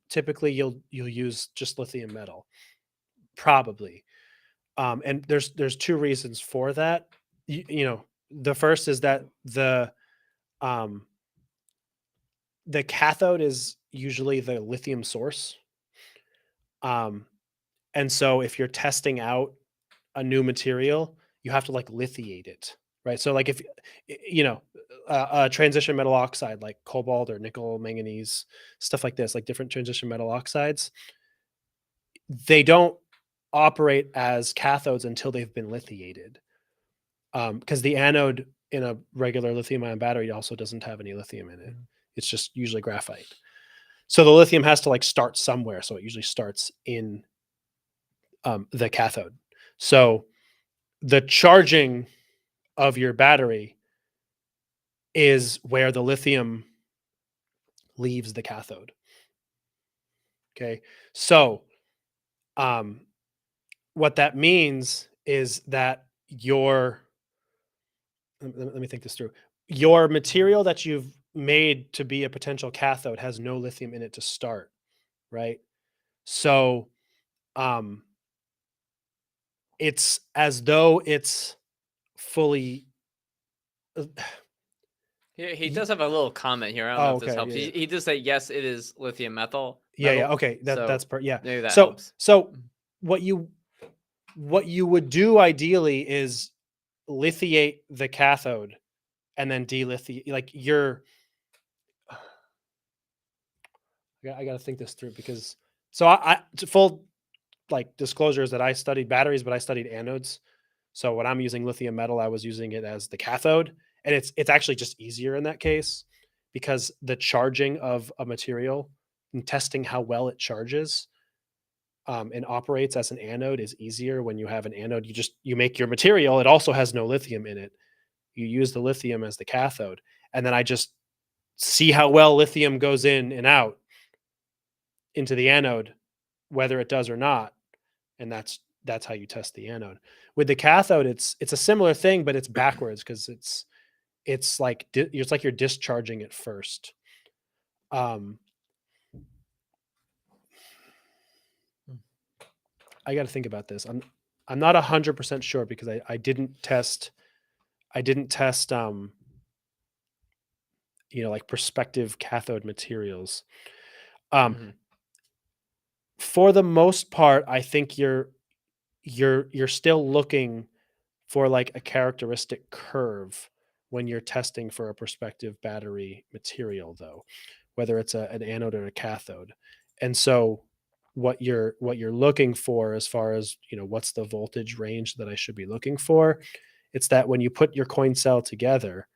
Typically, you'll use just lithium metal, probably. And there's two reasons for that. You know, the first is that the cathode is usually the lithium source. And so if you're testing out a new material, you have to like lithiate it, right? So like if, you know, a transition metal oxide like cobalt or nickel, manganese, stuff like this, like different transition metal oxides, they don't operate as cathodes until they've been lithiated. Because the anode in a regular lithium ion battery also doesn't have any lithium in it. It's just usually graphite. So the lithium has to like start somewhere. So it usually starts in the cathode. So the charging of your battery is where the lithium leaves the cathode. Okay. So what that means is that let me think this through. Your material that you've made to be a potential cathode has no lithium in it to start, right? So it's as though it's fully he does have a little comment here. I don't know if this helps. He does say yes, it is lithium metal. Okay, that's maybe that so helps. So what you would do ideally is lithiate the cathode and then delithiate. Like I got to think this through because I full like disclosure is that I studied batteries, but I studied anodes. So when I'm using lithium metal, I was using it as the cathode, and it's actually just easier in that case because the charging of a material and testing how well it charges and operates as an anode is easier when you have an anode. You make your material. It also has no lithium in it. You use the lithium as the cathode, and then I just see how well lithium goes in and out into the anode, whether it does or not. And that's how you test the anode. with the cathode, it's a similar thing, but it's backwards because it's like you're discharging it first. I got to think about this. I'm not 100% sure because I didn't test like prospective cathode materials. For the most part, I think you're still looking for like a characteristic curve when you're testing for a prospective battery material, though, whether it's an anode or a cathode. And so what you're looking for, as far as what's the voltage range that I should be looking for, it's that when you put your coin cell together,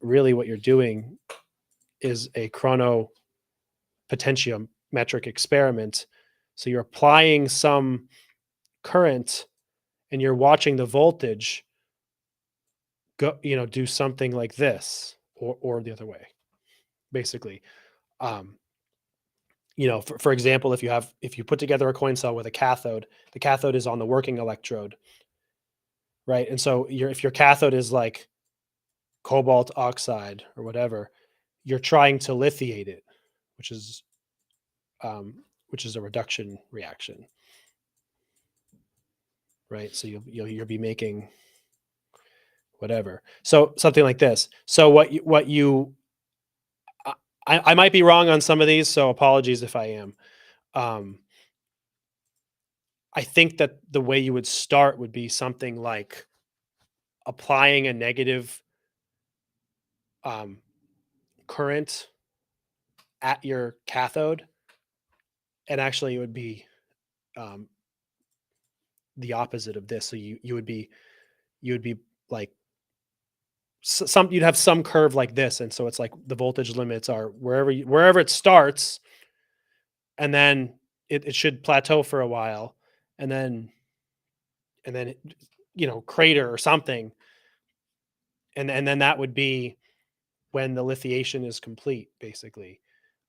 really what you're doing is a chronopotentiometric experiment. So you're applying some current and you're watching the voltage go, do something like this or the other way, basically. For example, if you put together a coin cell with a cathode, the cathode is on the working electrode, right? And so if your cathode is like cobalt oxide or whatever, you're trying to lithiate it, which is a reduction reaction, right? So you'll be making whatever. So something like this. So I might be wrong on some of these, so apologies if I am. I think that the way you would start would be something like applying a negative current at your cathode, and actually it would be the opposite of this. So you would be like you'd have some curve like this, and so it's like the voltage limits are wherever it starts, and then it should plateau for a while, and then crater or something, and then that would be when the lithiation is complete, basically,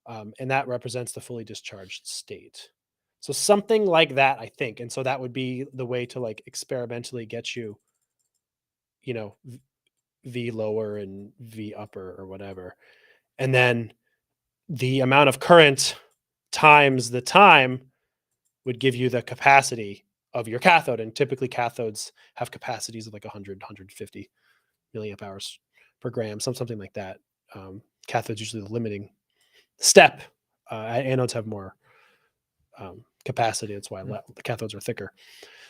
and that represents the fully discharged state. So something like that, I think, and so that would be the way to like experimentally get you, V lower and V upper or whatever, and then the amount of current times the time would give you the capacity of your cathode. And typically cathodes have capacities of like 150 milliamp hours per gram, something like that. Cathodes usually the limiting step. Anodes have more capacity. That's why the cathodes are thicker.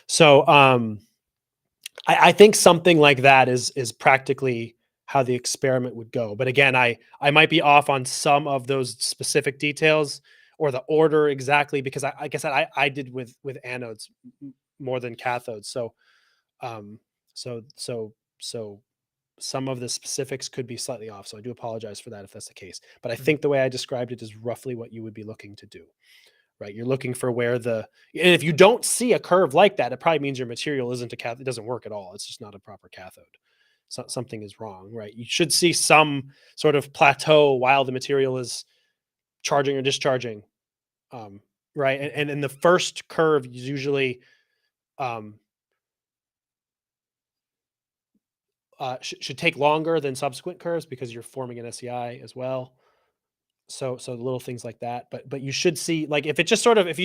So I think something like that is practically how the experiment would go. But again, I might be off on some of those specific details or the order exactly, because like I said, I did with anodes more than cathodes. So some of the specifics could be slightly off. So I do apologize for that if that's the case. But I think the way I described it is roughly what you would be looking to do, right? You're looking for and if you don't see a curve like that, it probably means your material isn't a cathode. It doesn't work at all. It's just not a proper cathode. So something is wrong, right? You should see some sort of plateau while the material is charging or discharging, right? And in the first curve is usually should take longer than subsequent curves because you're forming an SEI as well. So little things like that, but you should see, like, if you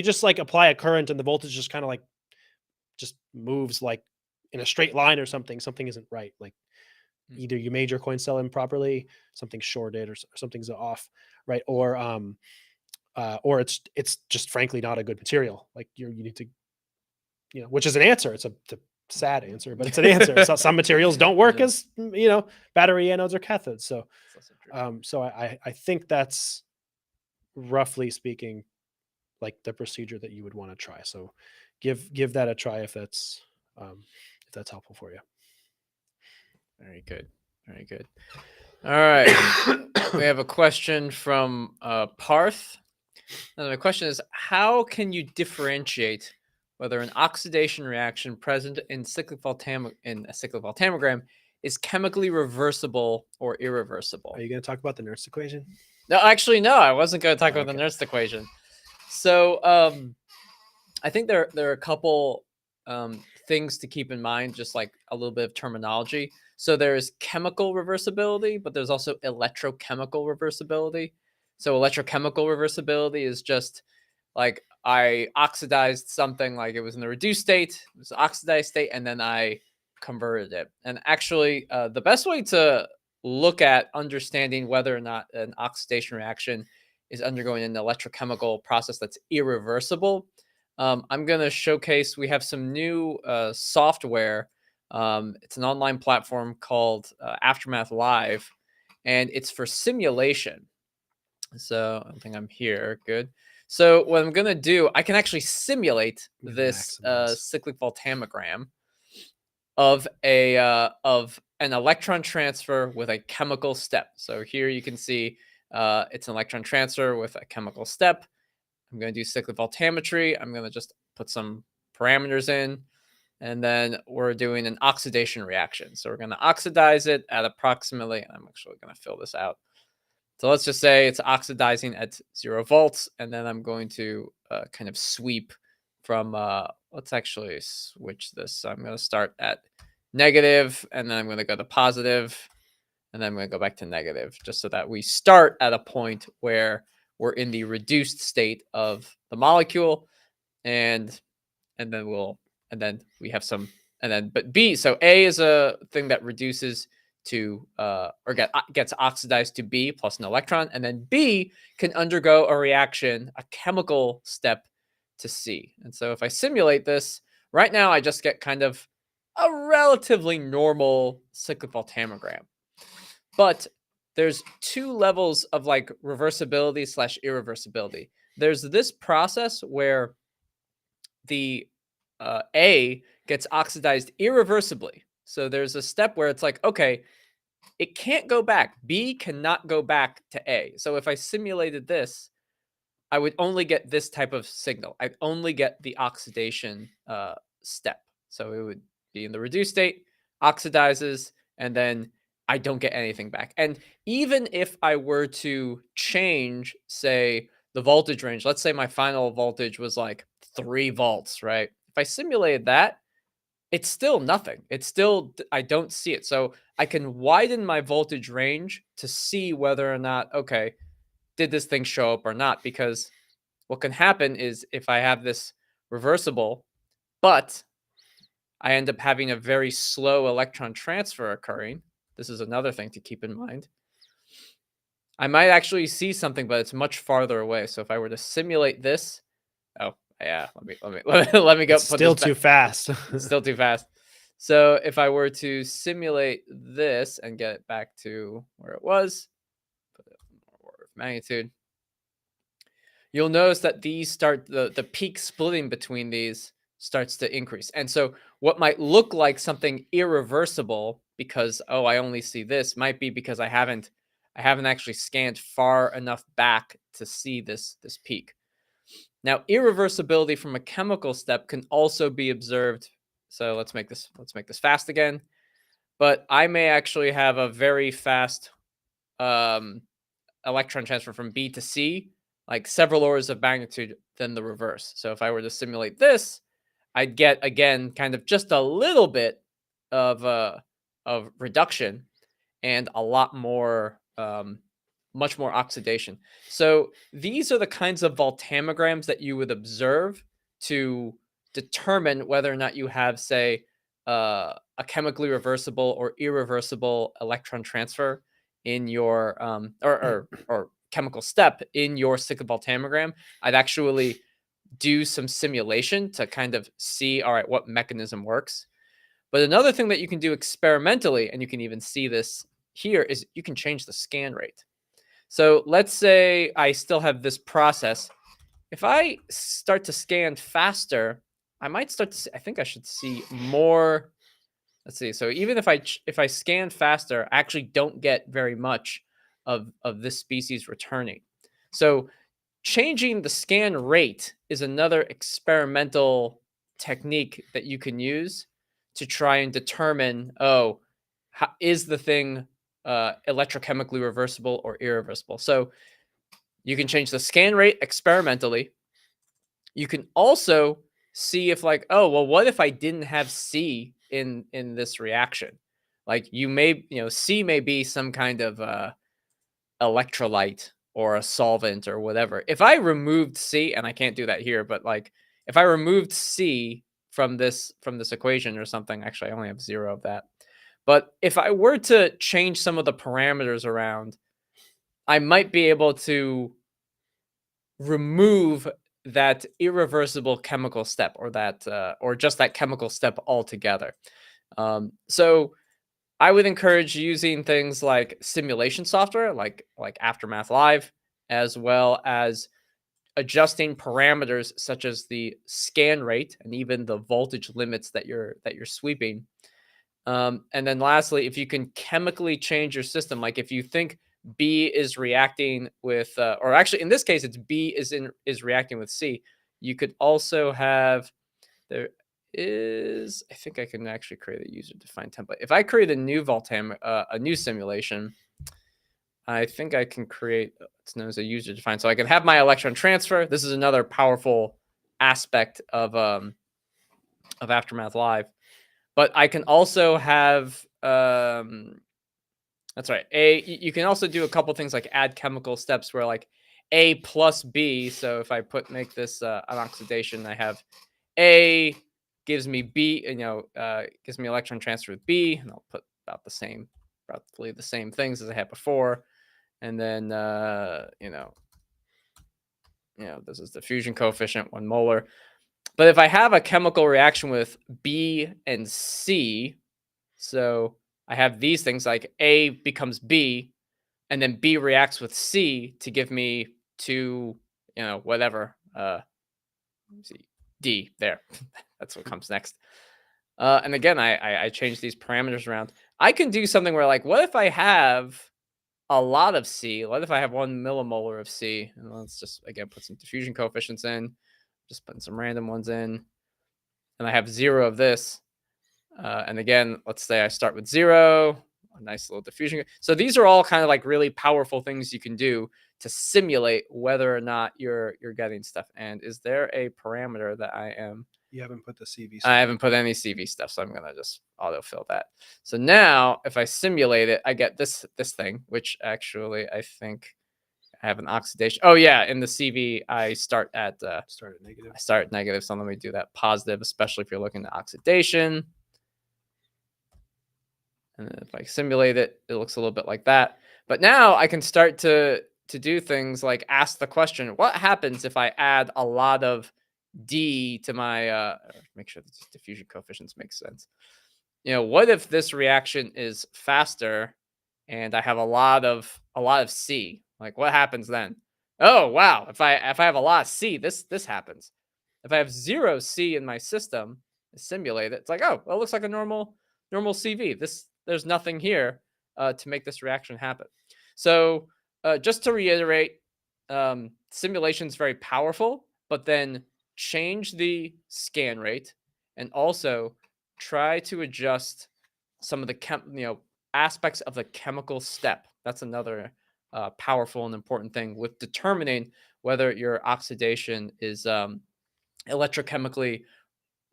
just like apply a current and the voltage just kind of like just moves like in a straight line or something isn't right. Like either you made your coin cell improperly, something's shorted, or something's off, right? Or it's just frankly not a good material. Like you need to, which is an answer. It's a sad answer, but it's an answer. So some materials don't work as battery anodes or cathodes. So I think that's roughly speaking like the procedure that you would want to try. So give that a try if that's helpful for you. Very good. Very good. All right. We have a question from Parth. And the question is, how can you differentiate whether an oxidation reaction present in a cyclic voltammogram is chemically reversible or irreversible? Are you going to talk about the Nernst equation? No, actually, no. I wasn't going to talk about the Nernst equation. So I think there are a couple things to keep in mind, just like a little bit of terminology. So there's chemical reversibility, but there's also electrochemical reversibility. So electrochemical reversibility is just like I oxidized something, like it was in the reduced state, it was oxidized state, and then I converted it. And actually, the best way to look at understanding whether or not an oxidation reaction is undergoing an electrochemical process that's irreversible, I'm going to showcase, we have some new software. It's an online platform called Aftermath Live, and it's for simulation. So I think I'm here. Good. So what I'm going to do, I can actually simulate this Maximize. cyclic voltammogram of an electron transfer with a chemical step. So here you can see it's an electron transfer with a chemical step. I'm going to do cyclic voltammetry. I'm going to just put some parameters in, and then we're doing an oxidation reaction. So we're going to oxidize it at approximately, I'm actually going to fill this out. So let's just say it's oxidizing at 0 volts, and then I'm going to kind of sweep from, let's actually switch this. So I'm going to start at negative, and then I'm going to go to positive, and then I'm going to go back to negative, just so that we start at a point where we're in the reduced state of the molecule, and then we have some, and then, but B, so A is a thing that reduces to or gets oxidized to B plus an electron, and then B can undergo a reaction, a chemical step, to C. And so if I simulate this right now, I just get kind of a relatively normal cyclic voltammogram. But there's two levels of like reversibility slash irreversibility. There's this process where the A gets oxidized irreversibly. So there's a step where it's like, okay, it can't go back. B cannot go back to A. So if I simulated this, I would only get this type of signal. I'd only get the oxidation step. So it would be in the reduced state, oxidizes, and then I don't get anything back. And even if I were to change, say, the voltage range, let's say my final voltage was like 3 volts, right? If I simulated that, it's still nothing. It's still, I don't see it. So I can widen my voltage range to see whether or not, okay, did this thing show up or not? Because what can happen is if I have this reversible, but I end up having a very slow electron transfer occurring, this is another thing to keep in mind. I might actually see something, but it's much farther away. So if I were to simulate this, oh yeah, let me go. It's still too fast. It's still too fast. So if I were to simulate this and get it back to where it was, put it in order of magnitude, you'll notice that these start, the peak splitting between these starts to increase. And so what might look like something irreversible because, oh, I only see this, might be because I haven't actually scanned far enough back to see this peak. Now, irreversibility from a chemical step can also be observed. So let's make this fast again. But I may actually have a very fast electron transfer from B to C, like several orders of magnitude than the reverse. So if I were to simulate this, I'd get, again, kind of just a little bit of reduction and a lot more, much more oxidation. So these are the kinds of voltammograms that you would observe to determine whether or not you have, say, a chemically reversible or irreversible electron transfer in your or chemical step in your cyclic voltammogram. I'd actually do some simulation to kind of see, all right, what mechanism works. But another thing that you can do experimentally, and you can even see this here, is you can change the scan rate. So let's say I still have this process. If I start to scan faster, I might start to see, I think I should see more. Let's see. So even if I scan faster, I actually don't get very much of this species returning. So changing the scan rate is another experimental technique that you can use to try and determine, oh, is the thing electrochemically reversible or irreversible? So you can change the scan rate experimentally. You can also see if like, oh, well, what if I didn't have C in this reaction? Like C may be some kind of electrolyte or a solvent or whatever. If I removed C, and I can't do that here, but like if I removed C from this equation or something, actually I only have 0 of that. But if I were to change some of the parameters around, I might be able to remove that irreversible chemical step, or that or just that chemical step altogether. So I would encourage using things like simulation software, like Aftermath Live, as well as adjusting parameters such as the scan rate and even the voltage limits that you're sweeping. And then lastly, if you can chemically change your system, like if you think B is reacting with, or actually in this case, it's B is reacting with C, you could also have, there is, I think I can actually create a user-defined template. If I create a new a new simulation, I think I can create, it's known as a user-defined. So I can have my electron transfer. This is another powerful aspect of Aftermath Live. But I can also have, that's right. You can also do a couple things like add chemical steps where like A plus B. So if I make this an oxidation, I have A gives me B, gives me electron transfer with B, and I'll put roughly the same things as I had before. And then, this is the fusion coefficient, 1 molar. But if I have a chemical reaction with B and C, so I have these things like A becomes B, and then B reacts with C to give me whatever, D there. That's what comes next. And again, I change these parameters around. I can do something where like, what if I have a lot of C? What if I have 1 millimolar of C? And let's just, again, put some diffusion coefficients in. Just putting some random ones in. And I have 0 of this. And again, let's say I start with 0, a nice little diffusion. So these are all kind of like really powerful things you can do to simulate whether or not you're getting stuff. And is there a parameter that You haven't put the CV. I haven't put any CV stuff, so I'm going to just autofill that. So now if I simulate it, I get this thing, which actually I think I have an oxidation. Oh yeah, in the CV I start at negative. I start at negative, so let me do that positive, especially if you're looking at oxidation. And then if I simulate it, it looks a little bit like that. But now I can start to do things like ask the question, what happens if I add a lot of D to my, make sure the diffusion coefficients make sense. What if this reaction is faster and I have a lot of C? Like what happens then? Oh, wow. If I have a lot of C, this happens. If I have 0 C in my system, simulate it, it's like, oh, well, it looks like a normal CV. There's nothing here to make this reaction happen. So just to reiterate, simulation is very powerful, but then change the scan rate and also try to adjust some of the aspects of the chemical step. That's another powerful and important thing with determining whether your oxidation is electrochemically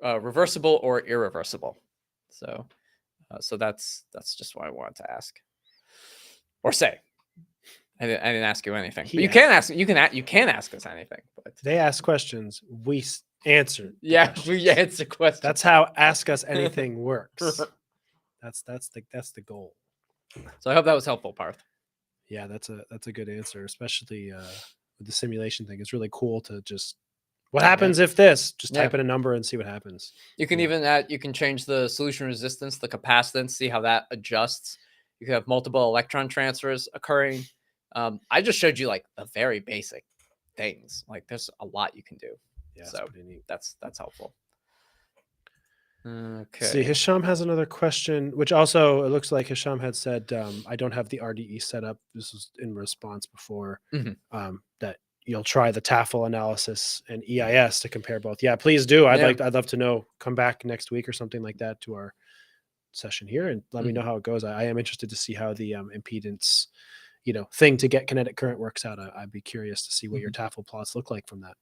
reversible or irreversible. So that's just what I wanted to ask or say. I didn't ask you anything. But you can ask. You can ask us anything. But they ask questions. We answer. Yeah, we answer questions. That's how Ask Us Anything works. That's the goal. So I hope that was helpful, Parth. Yeah, that's a good answer, especially with the simulation thing. It's really cool to just what happens if this? Just type in a number and see what happens. You can even you can change the solution resistance, the capacitance, see how that adjusts. You can have multiple electron transfers occurring. I just showed you like the very basic things. Like there's a lot you can do. Yeah, so that's helpful. Okay. See, Hisham has another question, which also it looks like Hisham had said, I don't have the RDE set up. This was in response before that you'll try the Tafel analysis and EIS to compare both. Yeah, please do. I'd love to know. Come back next week or something like that to our session here and let me know how it goes. I am interested to see how the impedance, thing to get kinetic current works out. I'd be curious to see what your Tafel plots look like from that.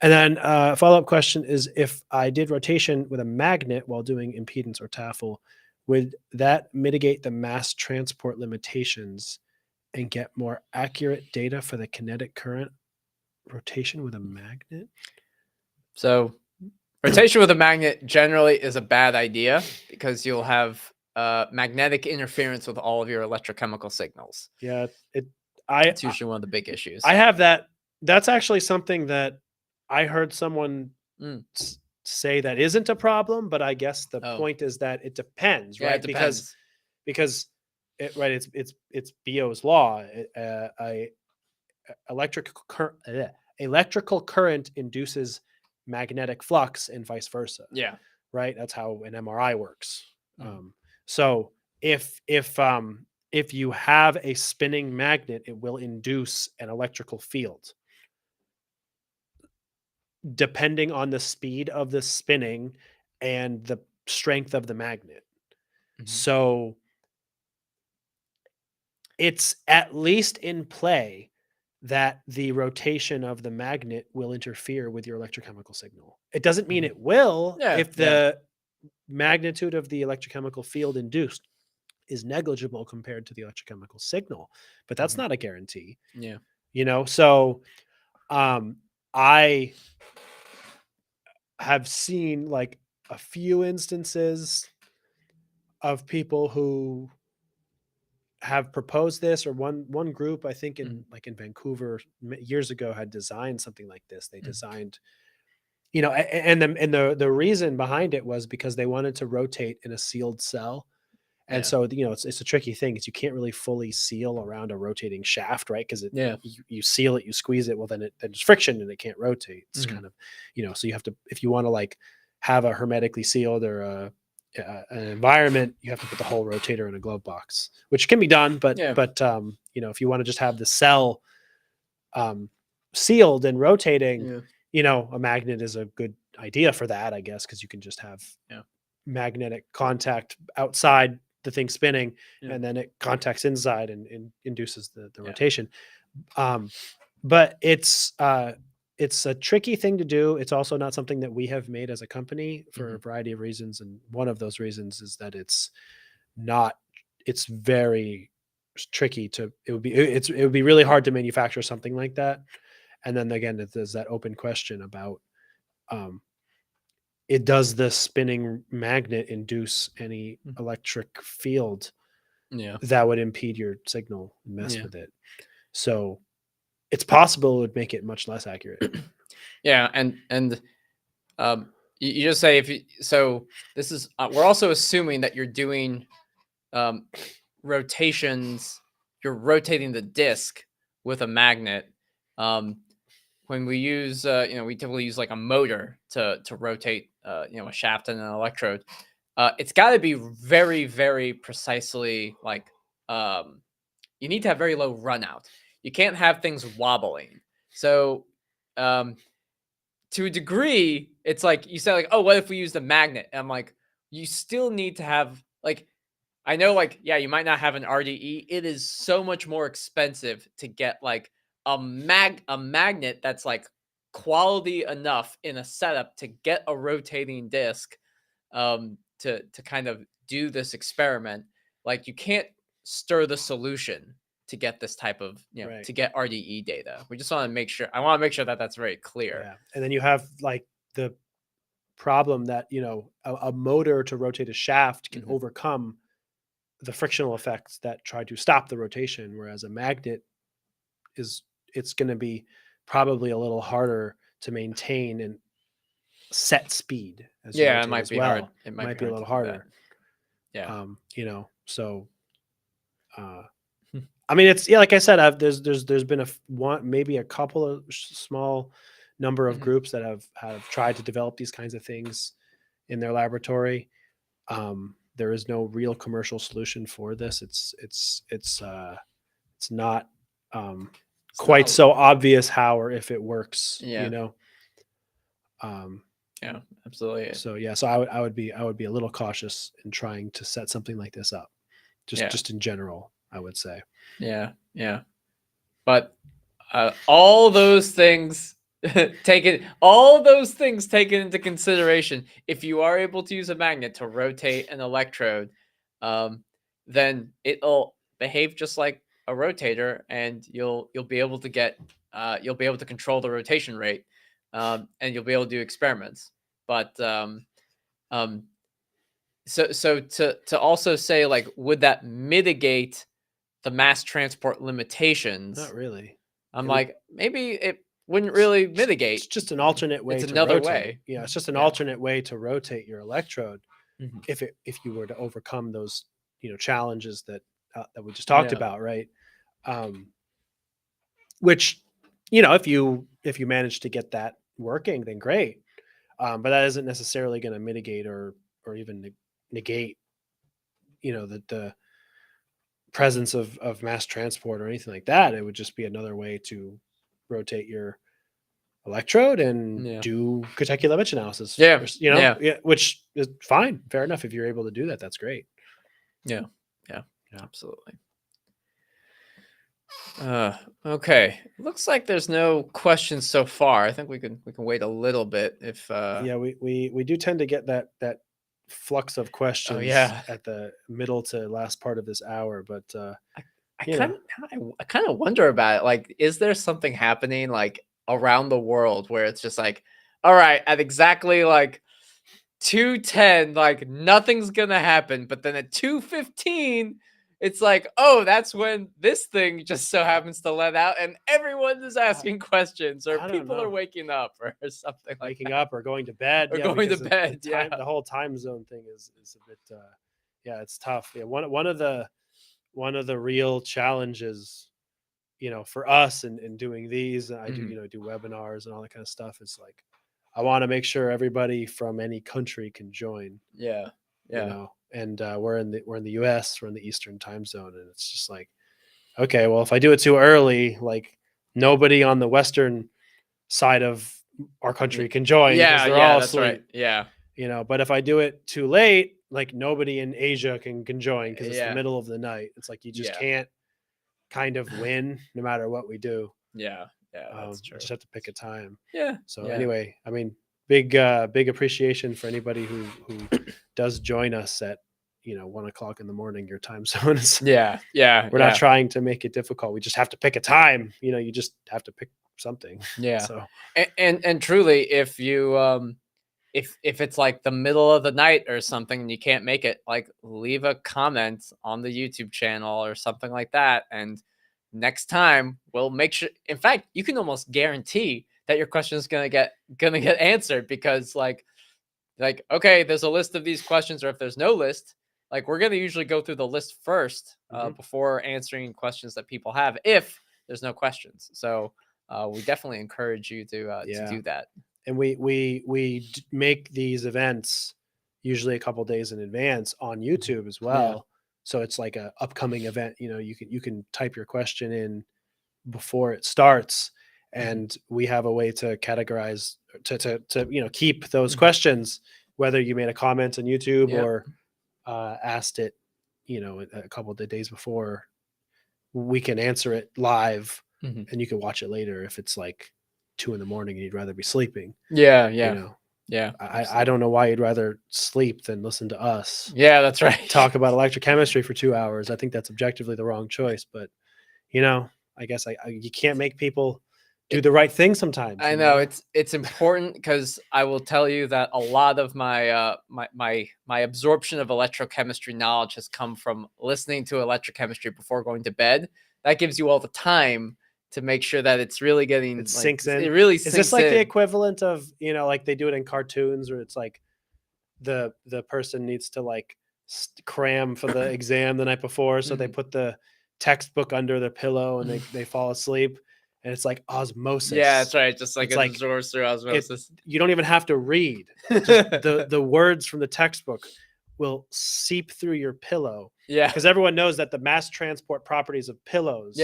And then a follow-up question is, if I did rotation with a magnet while doing impedance or Tafel, would that mitigate the mass transport limitations and get more accurate data for the kinetic current rotation with a magnet? So rotation with a magnet generally is a bad idea because you'll have magnetic interference with all of your electrochemical signals. Yeah, It's usually one of the big issues. I have that. That's actually something that I heard someone Mm. say that isn't a problem, but I guess the Oh. point is that it depends, Yeah, right? it depends. Because it's Bio's law. Electrical current induces magnetic flux and vice versa. Yeah. Right. That's how an MRI works. Mm. So if you have a spinning magnet, it will induce an electrical field. Depending on the speed of the spinning and the strength of the magnet. Mhm. So it's at least in play that the rotation of the magnet will interfere with your electrochemical signal. It doesn't mean Mhm. it will Yeah, if the magnitude of the electrochemical field induced is negligible compared to the electrochemical signal, but that's Mhm. not a guarantee. Yeah. So I have seen like a few instances of people who have proposed this, or one group, I think in Vancouver years ago, had designed something like this. They designed, and the reason behind it was because they wanted to rotate in a sealed cell. And so, it's a tricky thing, is you can't really fully seal around a rotating shaft, right? Because you seal it, you squeeze it, well, then there's friction and it can't rotate. It's kind of, so you have to, if you want to like have a hermetically sealed or an environment, you have to put the whole rotator in a glove box, which can be done. But if you want to just have the cell sealed and rotating, a magnet is a good idea for that, I guess, because you can just have magnetic contact outside the thing spinning, and then it contacts inside and induces the rotation. But it's a tricky thing to do. It's also not something that we have made as a company for a variety of reasons. And one of those reasons is that it's very tricky it would be really hard to manufacture something like that. And then again, there's that open question about, does the spinning magnet induce any electric field that would impede your signal and mess with it? So it's possible it would make it much less accurate. Yeah, and you just say this is we're also assuming that you're doing rotations. You're rotating the disc with a magnet. When we use we typically use like a motor to rotate a shaft and an electrode. It's got to be very, very precisely like you need to have very low run out. You can't have things wobbling. So to a degree, it's like you said, like, oh, what if we use the magnet? And I'm like, you still need to have like, I know, like, yeah, you might not have an RDE. It is so much more expensive to get like a magnet that's like quality enough in a setup to get a rotating disc to kind of do this experiment. Like, you can't stir the solution to get this type of Right. to get RDE data. We just want to make sure. I want to make sure that that's very clear. Yeah. And then you have like the problem that a motor to rotate a shaft can overcome the frictional effects that try to stop the rotation, whereas a magnet it's going to be probably a little harder to maintain and set speed as you rotate it might as be well. hard. It might be a little hard to do that. harder. Yeah. So I mean, it's like I said, there's been maybe a couple of small number of groups that have tried to develop these kinds of things in their laboratory. There is no real commercial solution for this. It's not quite so obvious how or if it works. Yeah, absolutely. So I would be a little cautious in trying to set something like this up. Just in general, I would say. Yeah. But all those things taken all those things taken into consideration, if you are able to use a magnet to rotate an electrode, then it'll behave just like a rotator, and you'll be able to get you'll be able to control the rotation rate, and you'll be able to do experiments. But um, so to also say, like, would that mitigate the mass transport limitations? Not really. I'm It would- like, maybe it wouldn't really It's mitigate. just an alternate way It's to another rotate. way. Yeah, it's just an Yeah. alternate way to rotate your electrode Mhm. if you were to overcome those challenges that we just talked Yeah. about, right? Which if you manage to get that working, then great. But that isn't necessarily going to mitigate or even negate the presence of mass transport or anything like that. It would just be another way to rotate your electrode and Yeah. do Guttecki-Levitch analysis. Yeah, Which is fine, fair enough. If you're able to do that, that's great. Yeah. Absolutely. Okay. Looks like there's no questions so far. I think we can wait a little bit if Yeah, we do tend to get that flux of questions yeah. at the middle to last part of this hour, but I you kind know. of wonder about it. Like, is there something happening like around the world where it's just like, all right, at exactly like 2:10, like nothing's gonna happen, but then at 2:15, it's like, oh, that's when this thing just so happens to let out, and everyone is asking questions, or I don't people are know. waking up, or something like Waking that. up or going to bed, Or yeah, going to because bed, yeah. the whole time zone thing is a bit yeah, it's tough. Yeah, one of the real challenges for us in doing these, I do do webinars and all that kind of stuff, is like I want to make sure everybody from any country can join. Yeah. And we're in the US, we're in the Eastern time zone, and it's just like, okay, well, if I do it too early, like nobody on the Western side of our country can join because they're all that's asleep. right. Yeah. But if I do it too late, like nobody in Asia can join because it's the Yeah. middle of the night. It's like you just Yeah. can't kind of win no matter what we do. Yeah. That's true. Just have to pick a time. Yeah. So yeah. anyway, I mean, big appreciation for anybody who does join us at 1:00 in the morning your time zone. Yeah. We're not trying to make it difficult. We just have to pick a time. You just have to pick something. Yeah. So and truly, if you if it's like the middle of the night or something and you can't make it, like leave a comment on the YouTube channel or something like that, and next time we'll make sure. In fact, you can almost guarantee that your question is gonna get answered, because like okay, there's a list of these questions, or if there's no list, like we're gonna usually go through the list first before answering questions that people have, if there's no questions. So we definitely encourage you to do that. And we make these events usually a couple days in advance on YouTube as well. Yeah. So it's like a upcoming event. You can type your question in before it starts, and we have a way to categorize to keep those questions, whether you made a comment on YouTube or asked it a couple of days before. We can answer it live, and you can watch it later if it's like 2 a.m. and you'd rather be sleeping. Yeah. I don't know why you'd rather sleep than listen to us. Yeah, that's right. Talk about electrochemistry for 2 hours. I think that's objectively the wrong choice, but I guess you can't make people do the right thing sometimes. I know it's important, because I will tell you that a lot of my my absorption of electrochemistry knowledge has come from listening to electrochemistry before going to bed. That gives you all the time to make sure that it's really getting, it sinks in. It really is sinks this like in. the equivalent of like they do it in cartoons, where it's like the person needs to like cram for the exam the night before, so they put the textbook under their pillow and they fall asleep, and it's like osmosis. Yeah, that's right. Just like It's it like absorbs through osmosis. You don't even have to read. Just the words from the textbook will seep through your pillow. Yeah, because everyone knows that the mass transport properties of pillows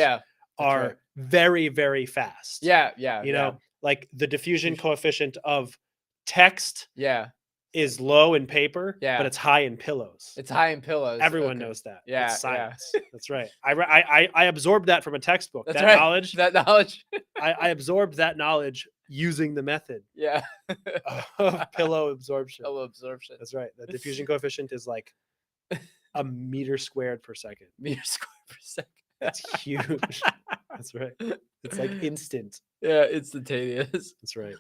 are right. very, very fast. Yeah. Like the diffusion coefficient of text is low in paper, but it's high in pillows. It's high in pillows. Everyone knows that. Yeah, it's science. That's right. I absorbed that from a textbook. That's that right. knowledge. That knowledge. I absorbed that knowledge using the method Yeah. of pillow absorption. Pillow absorption. That's right. The diffusion coefficient is like a meter squared per second. Meter squared per second. It's huge. That's right. It's like instant. Yeah, instantaneous. That's right.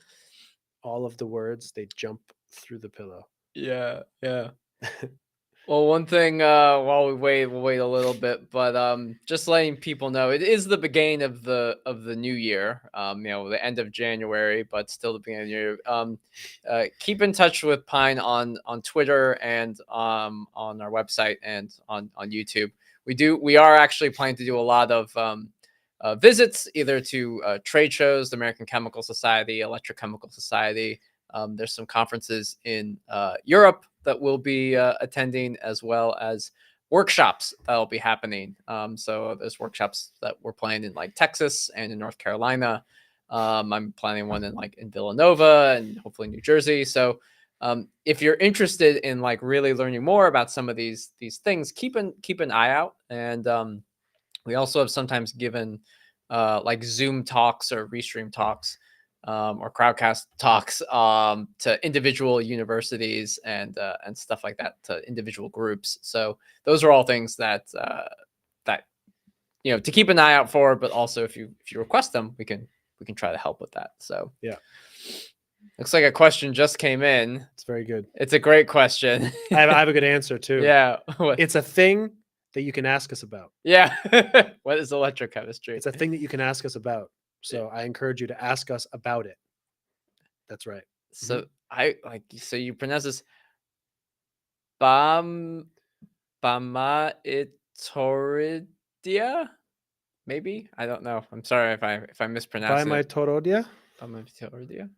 All of the words, they jump through the pillow. Yeah, yeah. Well, one thing while we'll wait a little bit, but just letting people know, it is the beginning of the new year. The end of January, but still the beginning of the year. Keep in touch with Pine on Twitter and on our website and on YouTube. We are actually planning to do a lot of visits, either to trade shows, the American Chemical Society, Electrochemical Society. There's some conferences in Europe that we'll be attending, as well as workshops that'll be happening. So there's workshops that we're planning in like Texas and in North Carolina. I'm planning one in Villanova and hopefully New Jersey. So if you're interested in like really learning more about some of these things, keep an eye out. And we also have sometimes given like Zoom talks or Restream talks or crowdcast talks to individual universities and stuff like that, to individual groups. So those are all things that to keep an eye out for. But also, if you request them, we can try to help with that. So yeah, looks like a question just came in. It's very good. It's a great question. I have a good answer too. Yeah, it's a thing that you can ask us about. Yeah. What is electrochemistry? It's a thing that you can ask us about. So I encourage you to ask us about it. That's right. So so you pronounce this Bamaitorodia? Maybe? I don't know. I'm sorry if I mispronounced it. Bamaitorodia? Bamaitorodia.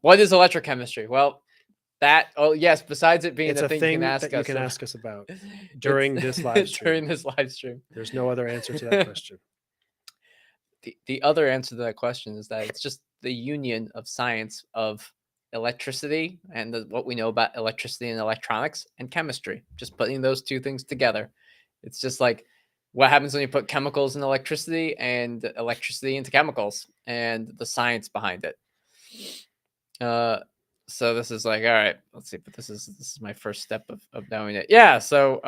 What is electrochemistry? Well, yes, besides it being it's a thing you can ask us about during this live stream. During this live stream. There's no other answer to that question. The other answer to that question is that it's just the union of science of electricity and what we know about electricity and electronics and chemistry. Just putting those two things together. It's just like what happens when you put chemicals in electricity and electricity into chemicals and the science behind it. So this is like, all right, let's see, but this is my first step of knowing it. Yeah. So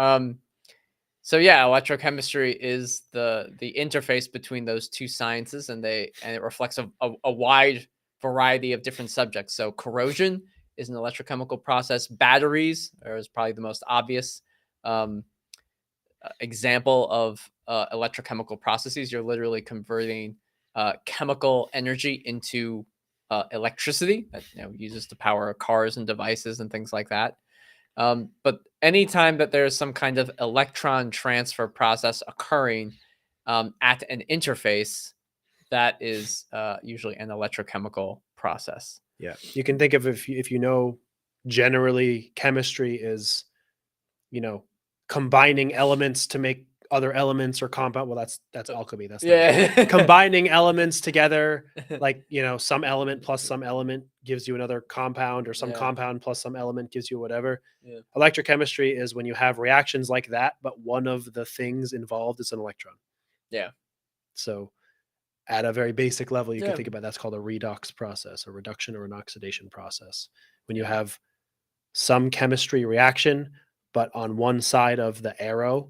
electrochemistry is the interface between those two sciences, and it reflects a wide variety of different subjects. So corrosion is an electrochemical process. Batteries is probably the most obvious example of electrochemical processes. You're literally converting chemical energy into electricity that uses to power cars and devices and things like that. But anytime that there's some kind of electron transfer process occurring at an interface, that is usually an electrochemical process. Yeah, you can think of if you know, generally chemistry is, combining elements to make other elements or compound. Well, that's alchemy. That's combining elements together. Like, some element plus some element gives you another compound, or some compound plus some element gives you whatever. Yeah. Electrochemistry is when you have reactions like that, but one of the things involved is an electron. Yeah. So at a very basic level, you can think about that's called a redox process, a reduction or an oxidation process. When you have some chemistry reaction, but on one side of the arrow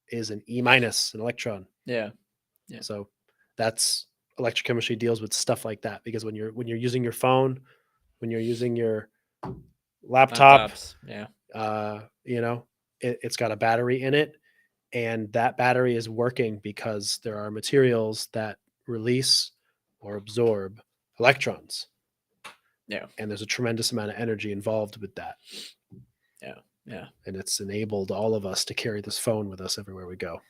is an E-, an electron. Yeah. So that's electrochemistry deals with stuff like that, because when you're using your phone, when you're using your laptop, it's got a battery in it, and that battery is working because there are materials that release or absorb electrons. Yeah. And there's a tremendous amount of energy involved with that. Yeah. Yeah. And it's enabled all of us to carry this phone with us everywhere we go,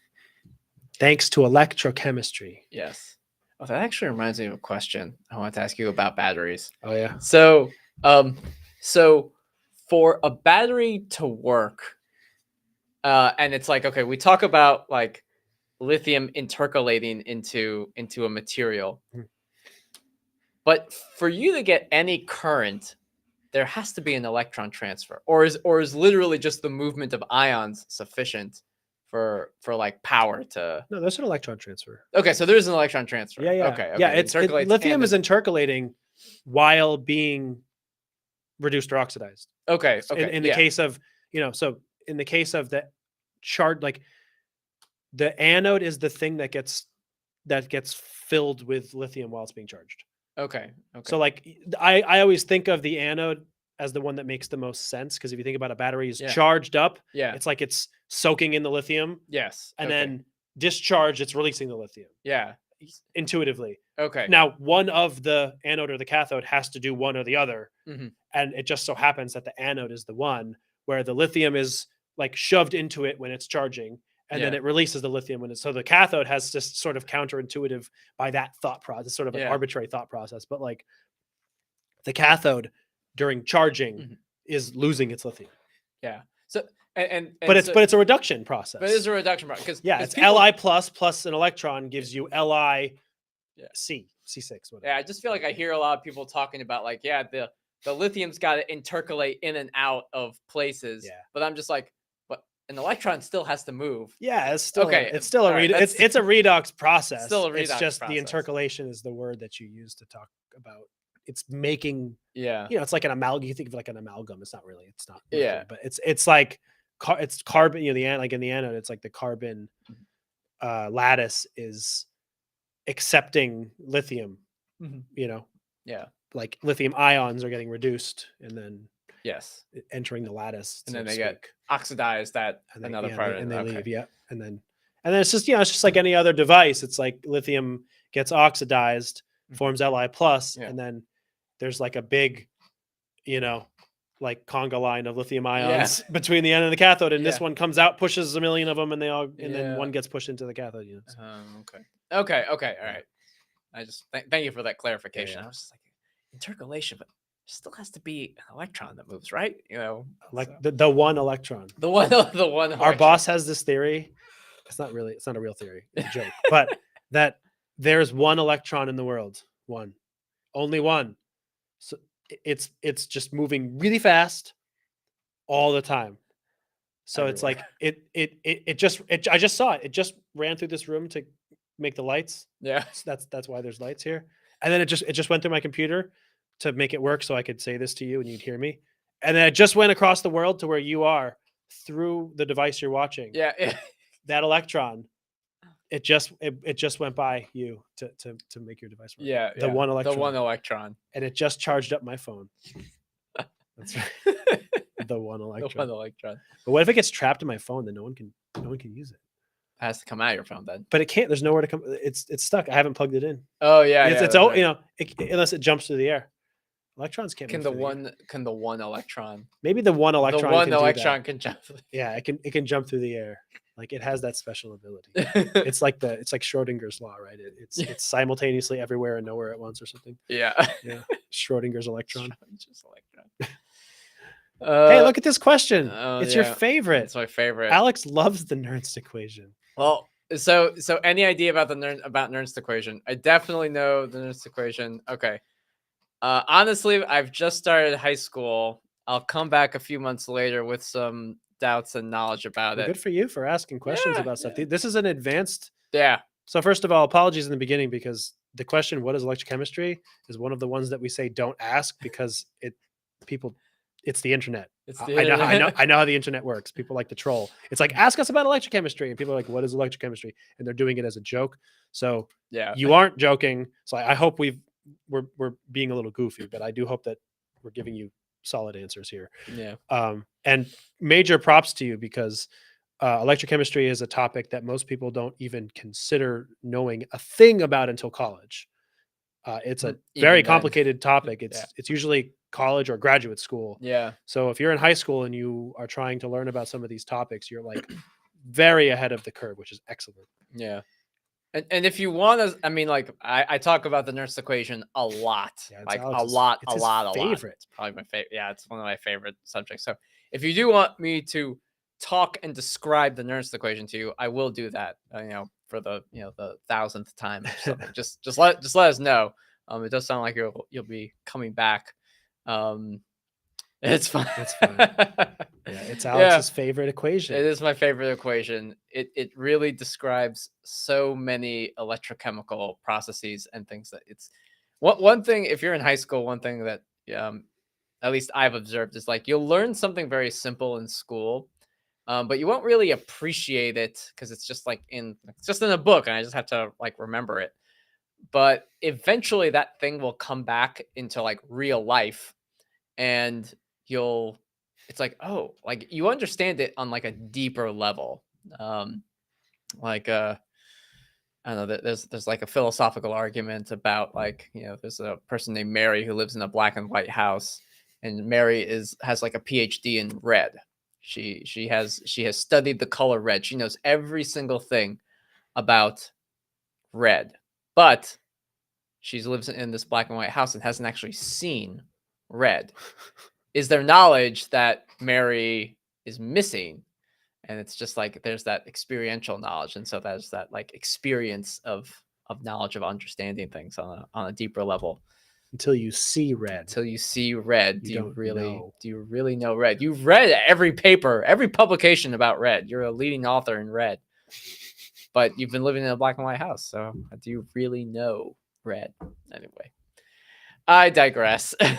thanks to electrochemistry. Yes. Oh, that actually reminds me of a question I want to ask you about batteries. Oh yeah. So for a battery to work, and it's like, okay, we talk about like lithium intercalating into a material, but for you to get any current, there has to be an electron transfer, or is literally just the movement of ions sufficient like power to. No, there's an electron transfer. Okay, so there's an electron transfer. Yeah, yeah. Okay. Yeah, It intercalates lithium and is intercalating while being reduced or oxidized. okay. In the case of, so in the case of the charge, like the anode is the thing that gets filled with lithium while it's being charged. Okay. So like I always think of the anode as the one that makes the most sense, because if you think about a battery is charged up, yeah. it's like it's soaking in the lithium, Yes. and then discharged, it's releasing the lithium yeah. intuitively. Okay. Now, one of the anode or the cathode has to do one or the other. Mhm. And it just so happens that the anode is the one where the lithium is like shoved into it when it's charging, and then it releases the lithium when it's, so the cathode has just sort of counterintuitive by that thought process, sort of an arbitrary thought process. But like the cathode during charging is losing its lithium. Yeah. So but it's a reduction process. But it is a reduction process because it's Li plus an electron gives you Li C6. Whatever. Yeah, I just feel like I hear a lot of people talking about like, the lithium's got to intercalate in and out of places. Yeah. But I'm just like, but an electron still has to move. Yeah, it's still okay. It's still it's a redox process. Still a redox It's just process. The intercalation is the word that you use to talk about. It's making Yeah. It's like an amalgam. You think of like an amalgam. It's not really. It's not. Yeah. But it's like it's carbon. Like in the anode, it's like the carbon lattice is accepting lithium. Yeah. Like lithium ions are getting reduced and then entering the lattice, and then they get oxidized at another part, and they leave. Yeah, and then it's just it's just like any other device. It's like lithium gets oxidized, forms Li plus, and then there's like a big, like conga line of lithium ions between the end and the cathode, and this one comes out, pushes a million of them, and then one gets pushed into the cathode. Okay. All right. I just thank you for that clarification. Yeah. I was just like, intercalation, but there still has to be an electron that moves, right? Like the one electron. The one. Our electron. boss has this theory. It's not a real theory. It's a joke, but that there's one electron in the world, only one. So it's just moving really fast all the time. So Everywhere. it's like I just saw it. It just ran through this room to make the lights. Yeah. So that's why there's lights here. And then it just went through my computer to make it work so I could say this to you and you'd hear me. And then it just went across the world to where you are through the device you're watching. Yeah. That electron, it just went by you to make your device work. Yeah. The one electron. The one electron. And it just charged up my phone. That's right. The one electron. The one electron. But what if it gets trapped in my phone? Then no one can use it. It has to come out of your phone then. But it can't. There's nowhere to come. It's stuck. I haven't plugged it in. Oh yeah. It's right. Unless it jumps through the air. Electrons can't. Can the one electron? Maybe the one electron. The one electron can jump. Yeah, it can jump through the air. Like it has that special ability. It's like Schrodinger's law, right? It's simultaneously everywhere and nowhere at once or something. Yeah. Yeah. Schrodinger's electron. Schrodinger's electron. Hey, look at this question. It's your favorite. It's my favorite. Alex loves the Nernst equation. Well, so any idea about Nernst equation? I definitely know the Nernst equation. Okay. Honestly, I've just started high school. I'll come back a few months later with some doubts and knowledge about it. Good for you for asking questions about stuff. This is an advanced. Yeah. So first of all, apologies in the beginning because the question, what is electrochemistry, is one of the ones that we say don't ask because it's the internet. I know how the internet works. People like to troll. It's like, ask us about electrochemistry. And people are like, what is electrochemistry? And they're doing it as a joke. So you aren't joking. So I hope we're being a little goofy, but I do hope that we're giving you solid answers here. Yeah. And major props to you because electrochemistry is a topic that most people don't even consider knowing a thing about until college. It's a very complicated topic. It's usually college or graduate school. Yeah. So if you're in high school and you are trying to learn about some of these topics, you're like very ahead of the curve, which is excellent. Yeah. And if you want to, I mean, like I talk about the Nernst equation a lot, like a lot. It's probably my favorite. Yeah, it's one of my favorite subjects. So if you do want me to talk and describe the Nernst equation to you, I will do that. For the the 1000th time or something. just let us know. It does sound like you'll be coming back It's fine. It's fine. Yeah, it's Yeah. Alex's favorite equation. It is my favorite equation. It really describes so many electrochemical processes and things that it's one thing. If you're in high school, one thing that at least I've observed is like you'll learn something very simple in school, but you won't really appreciate it because it's just in a book, and I just have to like remember it. But eventually, that thing will come back into like real life, and you'll it's like, oh, like you understand it on like a deeper level. Like I don't know, there's like a philosophical argument about like, there's a person named Mary who lives in a black and white house, and Mary has like a PhD in red. She has studied the color red. She knows every single thing about red, but she lives in this black and white house and hasn't actually seen red. Is there knowledge that Mary is missing? And it's just like there's that experiential knowledge, and so there's that like experience of knowledge of understanding things on a deeper level. Until you see red. Until you see red, You don't know. do you really know red? You've read every paper, every publication about red. You're a leading author in red, but you've been living in a black and white house. So do you really know red? Anyway, I digress. Let's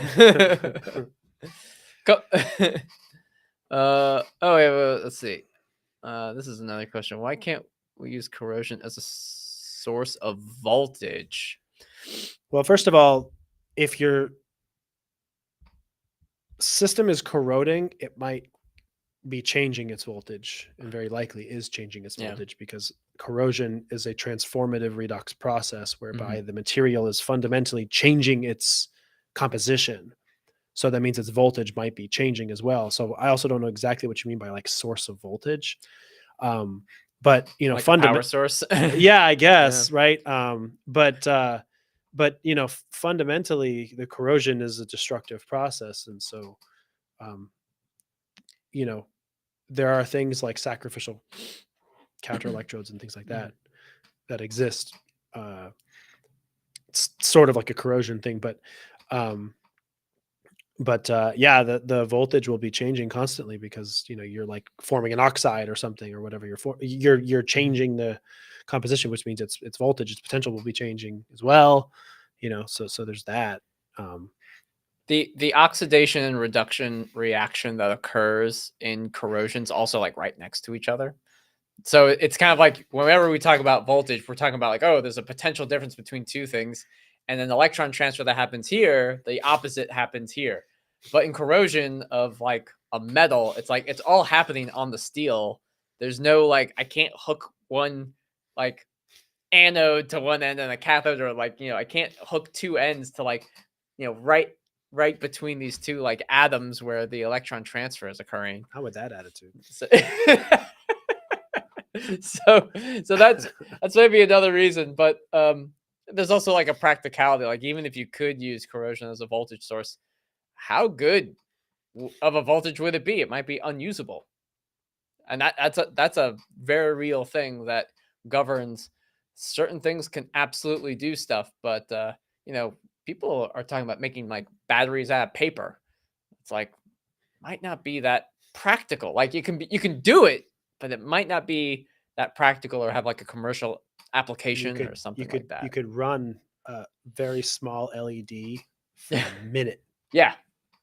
see. This is another question. Why can't we use corrosion as a source of voltage? Well, first of all, if your system is corroding, it might be changing its voltage, and very likely is changing its voltage, because corrosion is a transformative redox process whereby the material is fundamentally changing its composition. So that means its voltage might be changing as well. So I also don't know exactly what you mean by like source of voltage. But like power source. Yeah, I guess. Yeah. Right. But fundamentally the corrosion is a destructive process. And so, there are things like sacrificial counter electrodes and things like that exist. It's sort of like a corrosion thing, but the voltage will be changing constantly because you're like forming an oxide or something or whatever you're changing the composition, which means its voltage, its potential will be changing as well. So there's that. The oxidation and reduction reaction that occurs in corrosion is also like right next to each other. So it's kind of like whenever we talk about voltage, we're talking about like, oh, there's a potential difference between two things. And then the electron transfer that happens here, the opposite happens here. But in corrosion of like a metal, it's like it's all happening on the steel. There's no like, I can't hook one like anode to one end and a cathode, or like, I can't hook two ends to like, right between these two like atoms where the electron transfer is occurring. How would that attitude? So that's maybe another reason, but there's also like a practicality. Like even if you could use corrosion as a voltage source, how good of a voltage would it be? It might be unusable, and that's a very real thing that governs certain things. Can absolutely do stuff, but people are talking about making like batteries out of paper. It's like might not be that practical. Like you can do it, but it might not be that practical or have like a commercial application or something like that. You could run a very small LED for a minute. Yeah.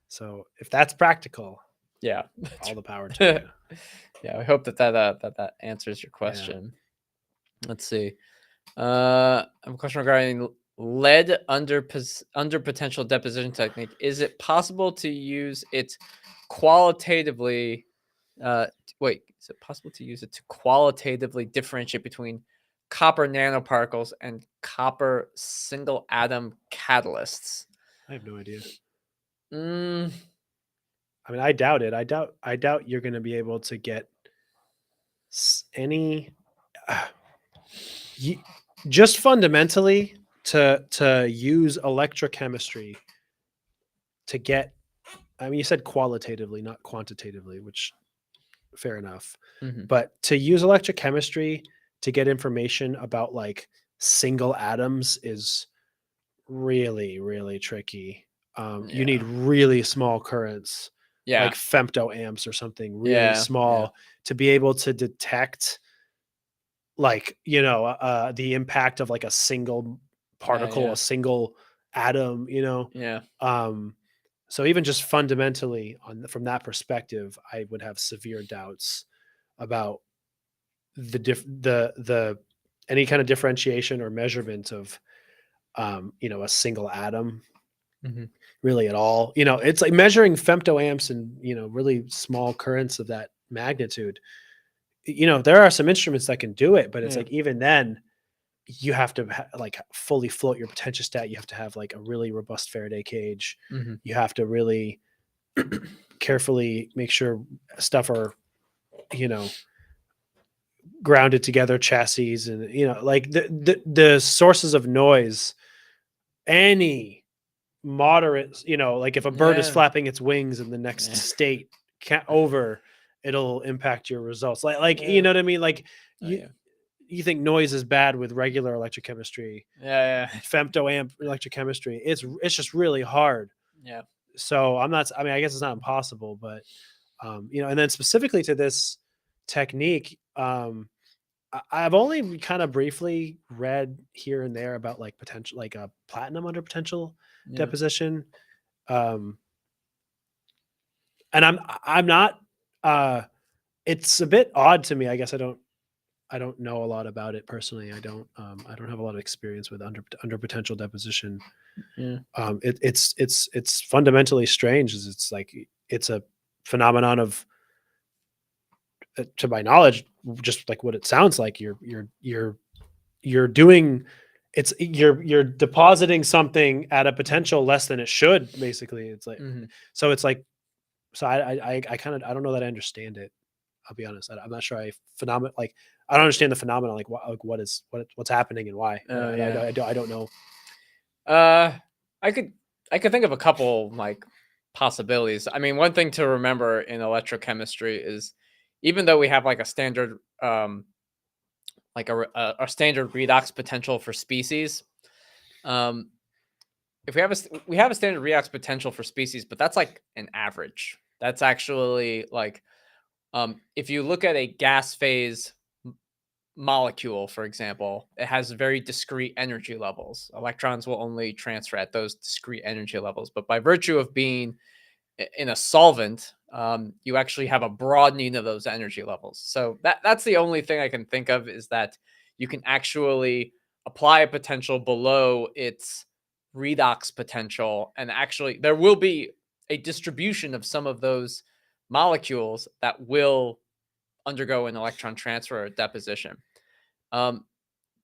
So if that's practical, yeah, all the power to you. Yeah, I hope that answers your question. Yeah. Let's see. I have a question regarding lead under potential deposition technique. Is it possible to use it qualitatively? Is it possible to use it to qualitatively differentiate between copper nanoparticles and copper single atom catalysts? I have no idea. I mean, I doubt it. I doubt you're going to be able to get any. Just fundamentally to use electrochemistry to get. I mean, you said qualitatively, not quantitatively, which fair enough. Mm-hmm. But to use electrochemistry to get information about like single atoms is really, really tricky. You need really small currents. Yeah. like femtoamps or something really Yeah, small to be able to detect like, the impact of like a single particle, yeah. a single atom, Yeah. so even just fundamentally from that perspective, I would have severe doubts about the any kind of differentiation or measurement of a single atom Mhm. really at all. It's like measuring femtoamps and really small currents of that magnitude. There are some instruments that can do it, but it's Yeah. like even then you have to like fully float your potentiostat. You have to have like a really robust Faraday cage. Mhm. You have to really carefully make sure stuff are you know grounded together, chassis, and like the sources of noise. Any moderate, like if a bird is Yeah. flapping its wings in the next Yeah. state over, it'll impact your results. Like you Yeah. know what I mean? Like Oh, you yeah. you think noise is bad with regular electrochemistry, Yeah. femtoamp electrochemistry. It's just really hard. Yeah. So I'm not. I mean, I guess it's not impossible, but and then specifically to this technique, I've only kind of briefly read here and there about like potential, like a platinum under potential Yeah. deposition. Um, and I'm not. It's a bit odd to me. I guess I don't know a lot about it personally. I don't have a lot of experience with under potential deposition. Yeah. It's fundamentally strange. It's like it's a phenomenon of, to my knowledge, just like what it sounds like. You're doing, you're depositing something at a potential less than it should. Basically, it's like Mhm. so. It's like so. I kind of I don't know that I understand it. I'll be honest. I'm not sure I don't understand the phenomenon. Like what's happening and why. Oh, yeah. I don't know. Uh, I could think of a couple like possibilities. I mean, one thing to remember in electrochemistry is even though we have like a standard like a standard redox potential for species, um if we have a standard redox potential for species, but that's like an average. That's actually like if you look at a gas phase molecule, for example, it has very discrete energy levels. Electrons will only transfer at those discrete energy levels. But by virtue of being in a solvent, you actually have a broadening of those energy levels. So that's the only thing I can think of, is that you can actually apply a potential below its redox potential, and actually there will be a distribution of some of those molecules that will undergo an electron transfer or deposition. Um,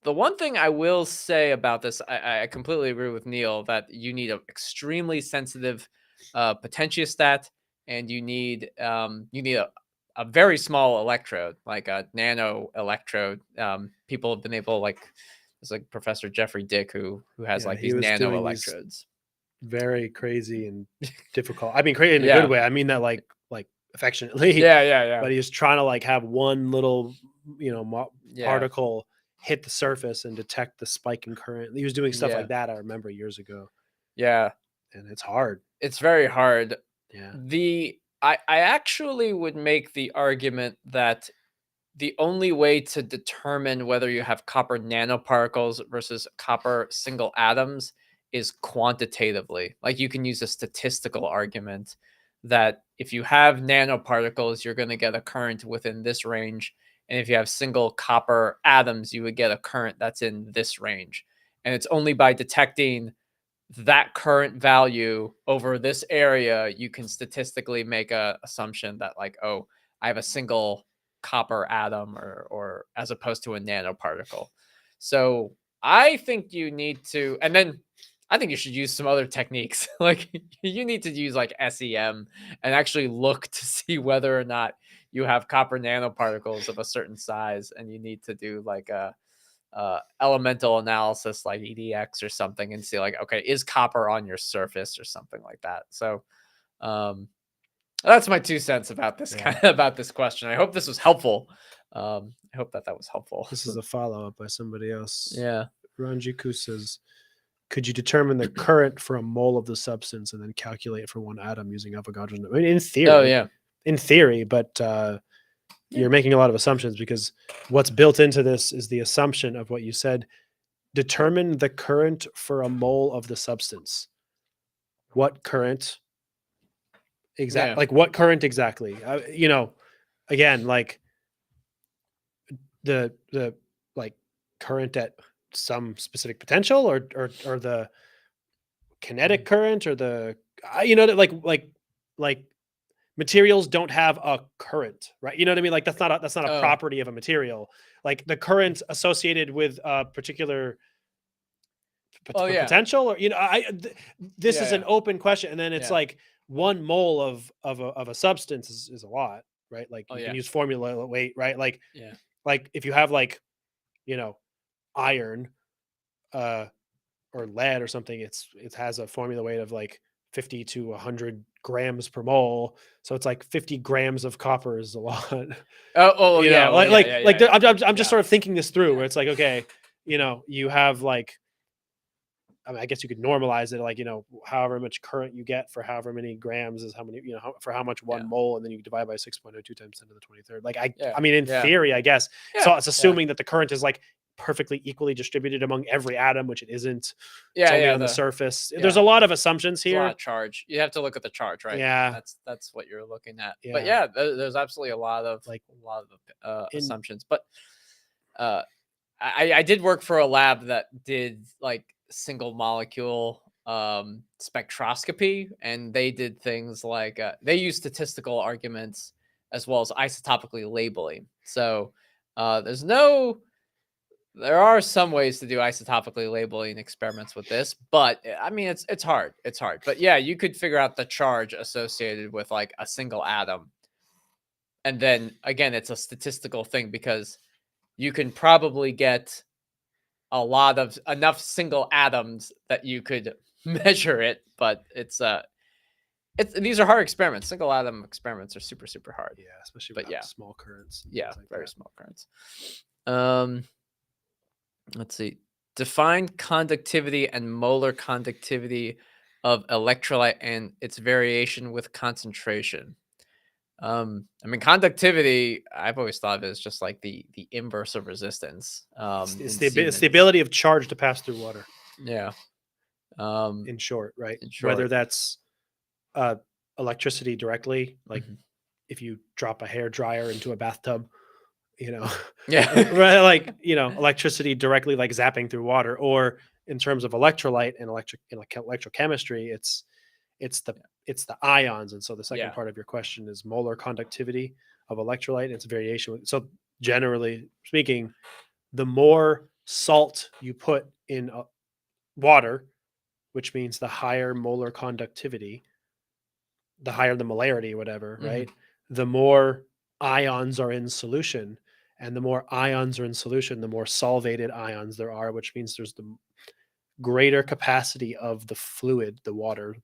the one thing I will say about this, I completely agree with Neil that you need an extremely sensitive potentiostat, and you need a very small electrode, like a nano electrode. People have been able, like there's like Professor Jeffrey Dick who has Yeah, like he these was nano doing these electrodes. very crazy and difficult. I mean, crazy in a good Yeah, way. I mean that like affectionately. yeah. But he was trying to like have one little, Yeah, particle hit the surface and detect the spike in current. He was doing stuff yeah, like that. I remember years ago, yeah. and it's hard. It's very hard. Yeah. I actually would make the argument that the only way to determine whether you have copper nanoparticles versus copper single atoms is quantitatively. Like you can use a statistical argument that if you have nanoparticles, you're going to get a current within this range. And if you have single copper atoms, you would get a current that's in this range. And it's only by detecting that current value over this area, you can statistically make a assumption that like, oh, I have a single copper atom or as opposed to a nanoparticle. So I think you need to, and then I think you should use some other techniques. Like you need to use like SEM and actually look to see whether or not you have copper nanoparticles of a certain size, and you need to do like a elemental analysis like EDX or something and see like, okay, is copper on your surface or something like that. So that's my 2 cents about this Yeah. about this question. I hope this was helpful. I hope that was helpful. This is a follow up by somebody else. Yeah. Ranjiku says, could you determine the current for a mole of the substance and then calculate for one atom using Avogadro's? I mean, in theory, Oh yeah. but you're making a lot of assumptions, because what's built into this is the assumption of what you said. Determine the current for a mole of the substance. What current? Yeah. Like what current exactly? Again, like the like current at some specific potential, or the kinetic current, or the like materials don't have a current, right? You know what I mean? Like that's not a Oh. property of a material. Like the current associated with a particular Oh yeah. potential, or this Yeah, is an yeah. open question, and then it's Yeah. like 1 mole of a substance is a lot, right? Like Oh you yeah. can use formula weight, right? Like Yeah. if you have like iron or lead or something, it has a formula weight of like 50 to 100 grams per mole, so it's like 50 grams of copper is a lot. Oh yeah. Well, yeah. I'm just Yeah. sort of thinking this through, Yeah. where it's like, okay, you have like, I mean, I guess you could normalize it, like, however much current you get for however many grams is how many, for how much 1 Yeah. mole, and then you divide by 6.02 times 10 to the 23rd. Like, Yeah. I mean, in Yeah. theory, I guess. Yeah. So it's assuming that the current is like perfectly equally distributed among every atom, which it isn't. Yeah. It's only Yeah. on the surface. yeah. There's a lot of assumptions There's a lot here. of charge. You have to look at the charge, right? Yeah. That's what you're looking at. Yeah. But yeah, there's absolutely a lot of assumptions. But I did work for a lab that did like single molecule spectroscopy, and they did things like they use statistical arguments as well as isotopically labeling. So there are some ways to do isotopically labeling experiments with this, but I mean, it's hard. It's hard. But yeah, you could figure out the charge associated with like a single atom. And then again, it's a statistical thing, because you can probably get enough single atoms that you could measure it, but these are hard experiments. Single atom experiments are super, super hard. Yeah, especially But with small currents. and Yeah, things like very that. small currents. Let's see. Define conductivity and molar conductivity of electrolyte and its variation with concentration. I mean, conductivity, I've always thought of it as just like the inverse of resistance. It's in the Siemens. ability of charge to pass through water. Yeah. In short, right? In short. Whether that's electricity directly, like Mhm. if you drop a hair dryer into a bathtub, Yeah. right? Like, electricity directly, like zapping through water, or in terms of electrolyte and electrochemistry, it's the ions. And so the second Yeah. part of your question is molar conductivity of electrolyte and its variation. So generally speaking, the more salt you put in water, which means the higher molar conductivity, the higher the molarity, whatever, right? The more ions are in solution, and the more ions are in solution, the more solvated ions there are, which means there's the greater capacity of the fluid, the water,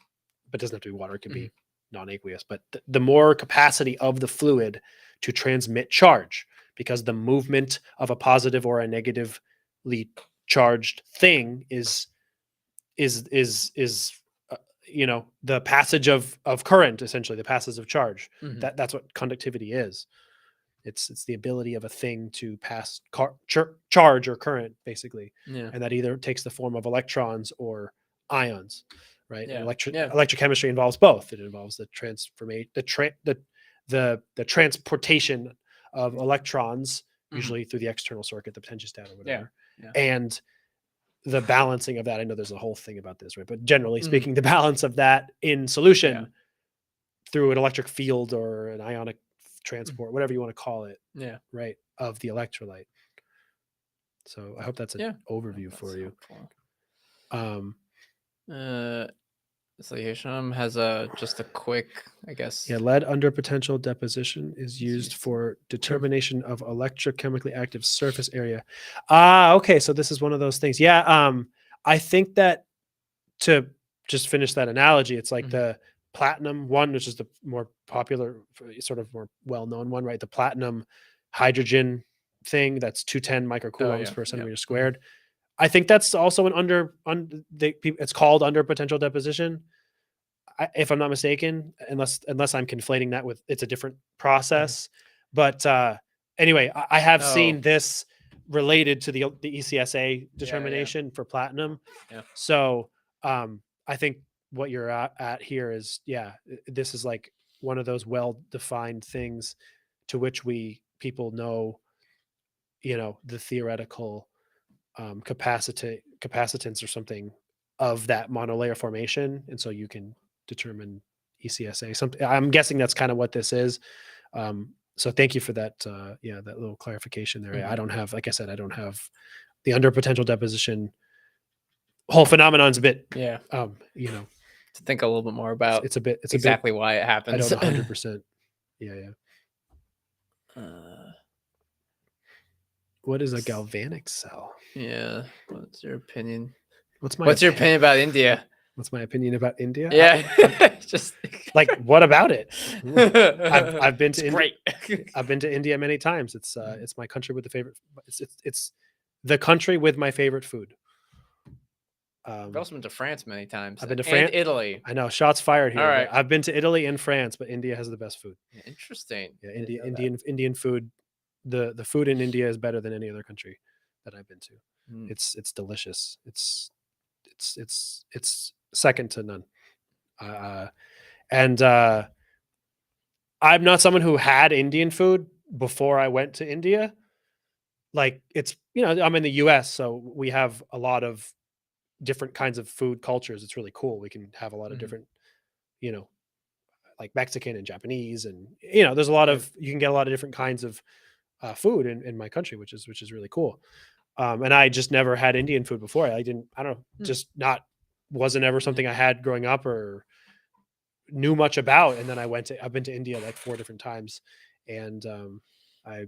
but it doesn't have to be water, it can be non-aqueous, but the more capacity of the fluid to transmit charge, because the movement of a positive or a negatively charged thing is the passage of current, essentially the passage of charge. That's what conductivity is. It's the ability of a thing to pass charge or current, basically. Yeah. And that either takes the form of electrons or ions, right? Yeah. And electrochemistry involves both. It involves the the transportation of electrons, usually through the external circuit, the potentiostat or whatever, and the balancing of that. I know there's a whole thing about this, right? But generally speaking, the balance of that in solution through an electric field or an ionic transport, whatever you want to call it, right, of the electrolyte. So I hope that's an overview for you. So Hisham has just a quick, I guess. Yeah, lead underpotential deposition is used for determination of electrochemically active surface area. Okay, so this is one of those things. Yeah, I think that, to just finish that analogy, it's like the platinum one, which is the more popular, sort of more well-known one, right? The platinum hydrogen thing, that's 210 microcoulombs per centimeter squared. I think that's also it's called underpotential deposition. If I'm not mistaken, unless I'm conflating that with, it's a different process. But anyway, I have seen this related to the ECSA determination for platinum. Yeah. So I think what you're at here is, this is like one of those well-defined things to which people know, the theoretical capacitance or something of that monolayer formation, and so you can determine ECSA. Something, I'm guessing that's kind of what this is. So thank you for that. That little clarification there. Mhm. I don't have, like I said, I don't have the underpotential deposition whole phenomenon's a bit. To think a little bit more about It's exactly why it happens. I don't 100%. Yeah. What is a galvanic cell? Yeah. What's your opinion? What's your opinion about India? What's my opinion about India? Yeah. Just like, what about it? I've been to India. Great. I've been to India many times. It's my country with the favorite. It's the country with my favorite food. I've also been to France many times. I've been to France, Italy. I know, shots fired here. All right. I've been to Italy and France, but India has the best food. Interesting. Yeah, Indian food. The food in India is better than any other country that I've been to. It's delicious. It's second to none. And I'm not someone who had Indian food before I went to India. Like, it's, I'm in the US, so we have a lot of different kinds of food cultures. It's really cool. We can have a lot of different, like Mexican and Japanese, and there's a lot of, you can get a lot of different kinds of food in my country, which is really cool. And I just never had Indian food before. I don't know, just wasn't ever something I had growing up or knew much about. And then I've been to India like 4 different times, and I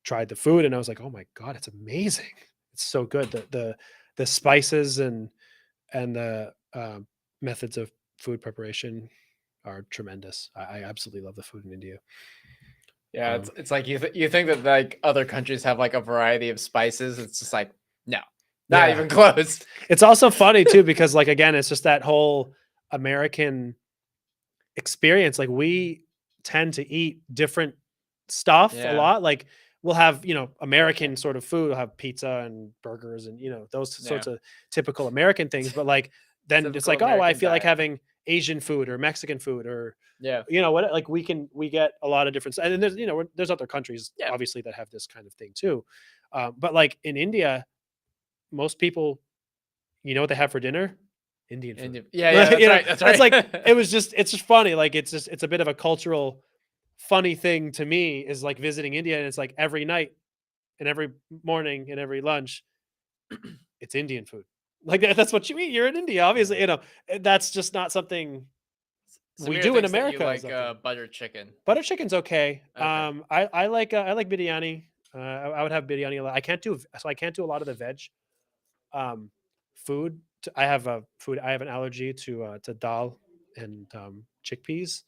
tried the food, and I was like, oh my God, it's amazing. It's so good. The spices and the methods of food preparation are tremendous. I absolutely love the food in India. Yeah, it's like you think that like other countries have like a variety of spices. It's just like, no, not even close. It's also funny too, because like, again, it's just that whole American experience. Like, we tend to eat different stuff a lot. Like, we'll have, American sort of food. We'll have pizza and burgers and, those sorts of typical American things. But like, then it's like, American I feel diet. Like having Asian food or Mexican food or, what, like we get a lot of different, and then there's, there's other countries obviously that have this kind of thing too. But like in India, most people, what they have for dinner? Indian food. Yeah, that's right. That's right. It's like, it's just funny. Like, it's a bit of a cultural funny thing to me, is like visiting India, and it's like every night and every morning and every lunch, it's Indian food. Like, that's what you eat. You're in India, obviously. That's just not something we do in America. Like butter chicken. Butter chicken's okay. I like biryani. I would have biryani a lot. I can't do a lot of the veg food. I have an allergy to dal and chickpeas,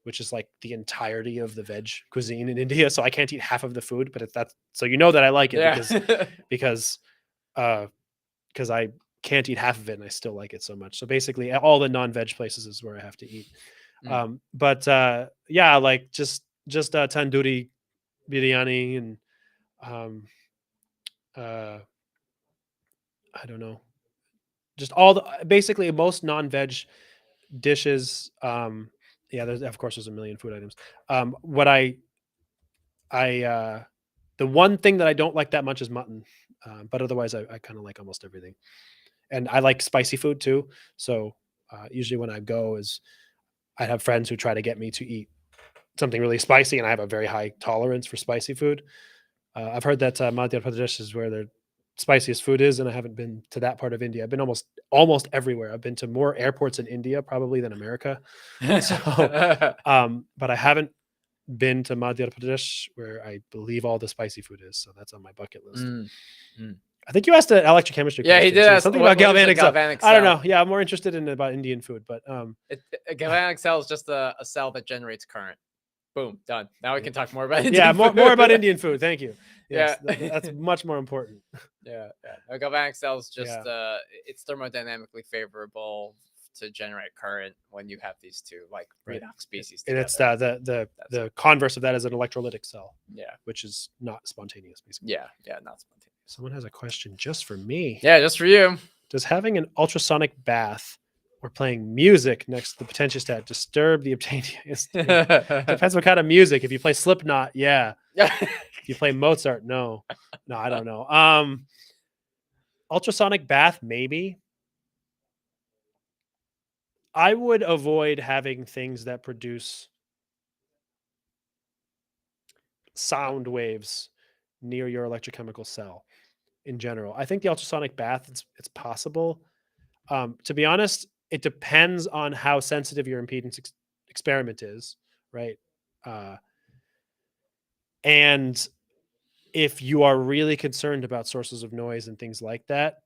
which is like the entirety of the veg cuisine in India. So I can't eat half of the food, but so that I like it because I can't eat half of it and I still like it so much. So basically all the non-veg places is where I have to eat. But like just tandoori biryani and I don't know, just basically most non-veg dishes. There's a million food items. The one thing that I don't like that much is mutton, but otherwise I kind of like almost everything. And I like spicy food too. So usually when I go, I have friends who try to get me to eat something really spicy, and I have a very high tolerance for spicy food. I've heard that Madhya Pradesh is where the spiciest food is, and I haven't been to that part of India. I've been almost everywhere. I've been to more airports in India probably than America. So, but I haven't been to Madhya Pradesh, where I believe all the spicy food is. So that's on my bucket list. I think you asked an electrochemistry. Yeah, he did. Something about galvanic cell. Cell. I don't know. Yeah, I'm more interested in about Indian food, but a galvanic cell is just a cell that generates current. Boom, done. Now we can talk more about Yeah, Indian more about food. Indian food. Thank you. Yes, Yeah. that's much more important. Yeah. A galvanic cell is just Yeah. it's thermodynamically favorable to generate current when you have these two like Right. redox species And together. it's the That's converse of that is an electrolytic cell, Yeah. which is not spontaneous, basically. Yeah. Not spontaneous. Someone has a question just for me. Yeah, just for you. Does having an ultrasonic bath or playing music next to the potentiostat disturb the obtained? Depends what kind of music. If you play Slipknot, yeah. If you play Mozart, no. No, I don't know. Ultrasonic bath, maybe. I would avoid having things that produce sound waves near your electrochemical cell in general. I think the ultrasonic bath, it's possible. To be honest, it depends on how sensitive your impedance experiment is, right? And if you are really concerned about sources of noise and things like that,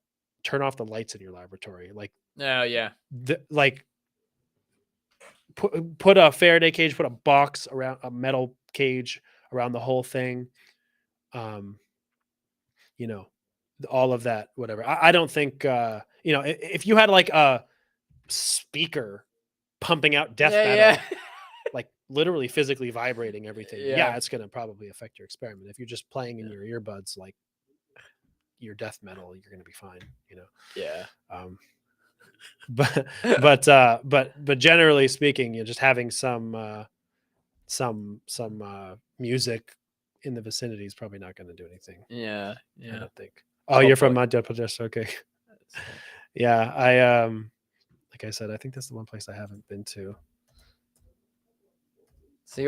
turn off the lights in your laboratory. Like, Oh yeah. Put a Faraday cage, put a box around a metal cage around the whole thing. You know, all of that, whatever. I don't think, if you had like a speaker pumping out death metal, Yeah. like literally physically vibrating everything, Yeah. yeah, it's going to probably affect your experiment. If you're just playing in your earbuds, like your death metal, you're going to be fine, Yeah. But generally speaking, just having some music in the vicinity is probably not going to do anything. Yeah. I don't think. Oh, you're from Hopefully. Madhya Pradesh. Okay. Yeah, I like I said, I think that's the one place I haven't been to. So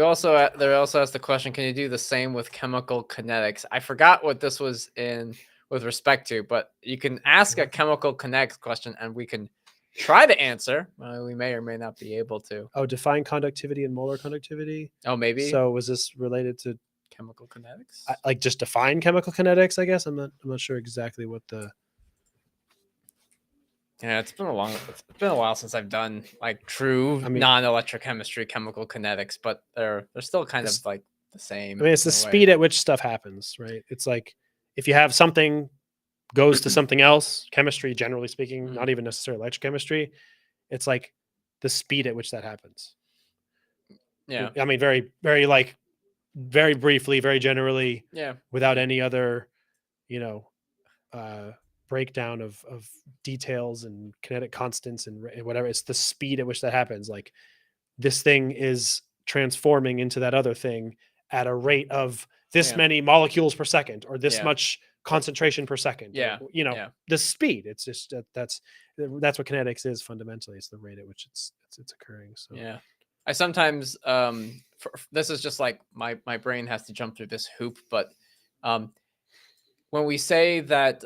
there also asked the question, can you do the same with chemical kinetics? I forgot what this was in with respect to, but you can ask a chemical kinetics question and we can try to answer. We may or may not be able to. Oh, define conductivity and molar conductivity. Oh, maybe. So was this related to chemical kinetics? Like just define chemical kinetics? I guess I'm not sure exactly what the. Yeah, it's been a while since I've done like true non-electrochemistry chemical kinetics, but they're still kind of like the same. I mean, it's the speed at which stuff happens, right? It's like if you have something goes to something else, chemistry, generally speaking, not even necessarily electrochemistry, it's like the speed at which that happens. Yeah. I mean, very, very like very briefly, very generally, without any other, breakdown of details and kinetic constants and whatever. It's the speed at which that happens. Like this thing is transforming into that other thing at a rate of this many molecules per second or this much concentration per second. Or, the speed. It's just that's what kinetics is fundamentally. It's the rate at which it's occurring. So I sometimes this is just like my brain has to jump through this hoop, but when we say that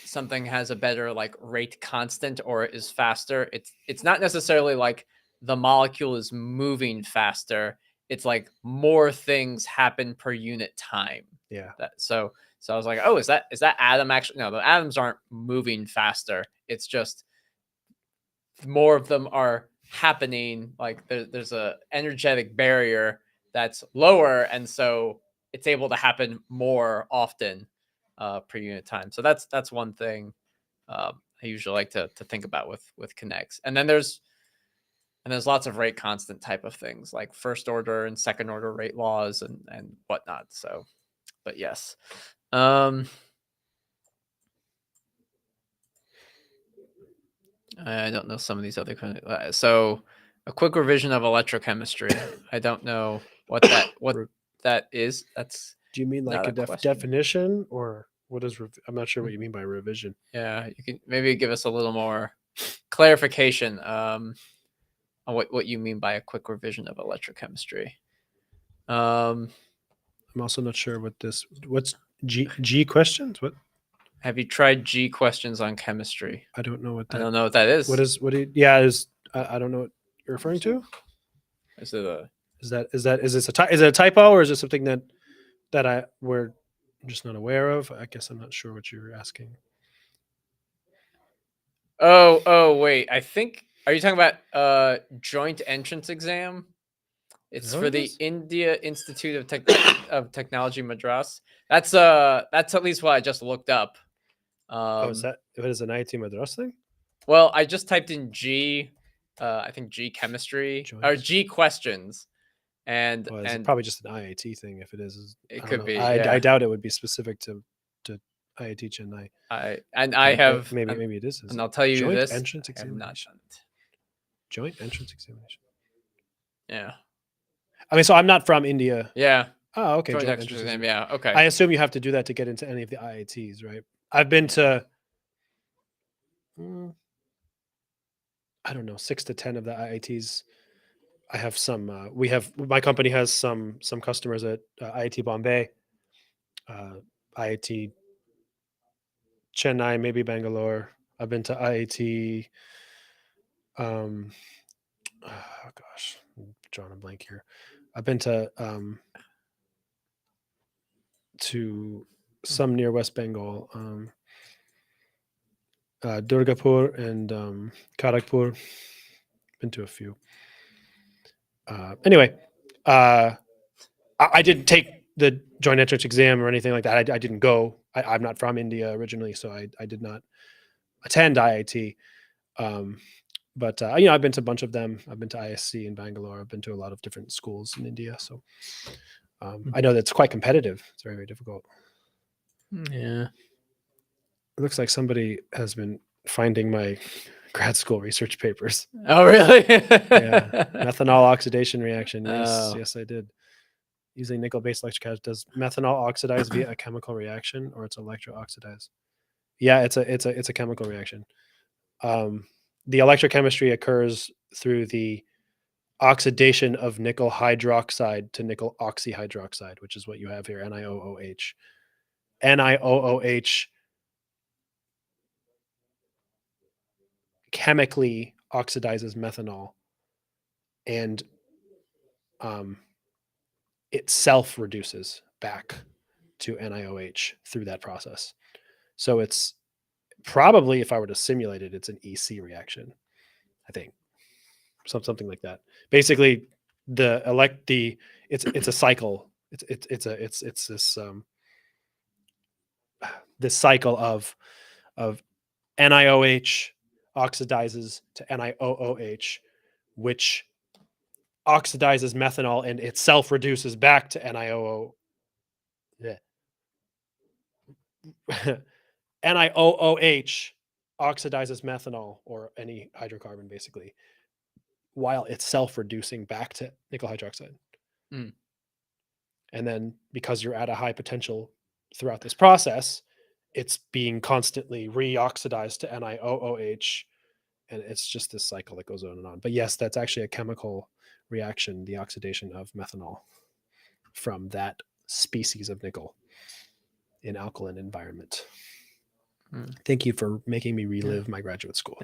something has a better like rate constant or is faster, it's not necessarily like the molecule is moving faster. It's like more things happen per unit time. Yeah. So I was like, oh, is that atom actually? No, the atoms aren't moving faster. It's just more of them are happening. Like there's a energetic barrier that's lower, and so it's able to happen more often per unit time. So that's one thing I usually like to think about with kinetics. And then there's lots of rate constant type of things like first order and second order rate laws and whatnot. So, but yes. I don't know some of these other kind of, so a quick revision of electrochemistry. I don't know what that is. That's. Do you mean like a definition or what is? I'm not sure what you mean by revision. Yeah, you can maybe give us a little more clarification on what you mean by a quick revision of electrochemistry. I'm also not sure what's G questions. What? Have you tried G questions on chemistry? I don't know what that. I don't know what that is. I don't know what you're referring to. Is it is this a typo or is it something that we're just not aware of? I guess I'm not sure what you're asking. Oh wait, I think, are you talking about joint entrance exam? It's that for what it the is? India Institute of Technology Madras. That's at least what I just looked up. Oh, is that what is an IIT Madras thing? Well, I just typed in I think G chemistry or Joint. G questions, and Well, it's probably just an IIT thing. If it is, it I don't could know. be. I Yeah, doubt it would be specific to IIT Chennai. I But have maybe it is. and I'll tell you Joint this: entrance I have not examination. done it. Joint entrance examination. Yeah, I mean, so I'm not from India. yeah. Oh, okay. Joint Joint entrance entrance exam. examination. Yeah, okay. I assume you have to do that to get into any of the IITs, right? I've been to, I don't know, 6 to 10 of the IITs. I have some. My company has some customers at IIT Bombay, IIT Chennai, maybe Bangalore. I've been to IIT. Oh gosh, I'm drawing a blank here. I've been to some near West Bengal, Durgapur and Kharagpur. Been to a few. Anyway, I didn't take the joint entrance exam or anything like that. I didn't go. I'm not from India originally, so I did not attend IIT. But I've been to a bunch of them. I've been to ISC in Bangalore. I've been to a lot of different schools in India. So I know that's quite competitive. It's very, very difficult. Yeah. It looks like somebody has been finding my grad school research papers. Oh, really? Yeah, methanol oxidation reaction. Yes, Oh. yes, I did. Using nickel-based electrochemistry, does methanol oxidize via a chemical reaction, or it's electro-oxidized? Yeah, it's a chemical reaction. The electrochemistry occurs through the oxidation of nickel hydroxide to nickel oxyhydroxide, which is what you have here, NiOOH. NiOOH chemically oxidizes methanol, and it self reduces back to NiOH through that process. So it's probably, if I were to simulate it, it's an EC reaction, I think. Something like that. Basically, it's a cycle. It's this cycle of NiOH oxidizes to NiOOH, which oxidizes methanol and itself reduces back to NiOO. Yeah. NiOOH oxidizes methanol or any hydrocarbon basically, while itself reducing back to nickel hydroxide. Mm. And then because you're at a high potential throughout this process, it's being constantly reoxidized to NiOOH, and it's just this cycle that goes on and on. But yes, that's actually a chemical reaction, the oxidation of methanol from that species of nickel in alkaline environment. Thank you for making me relive my graduate school.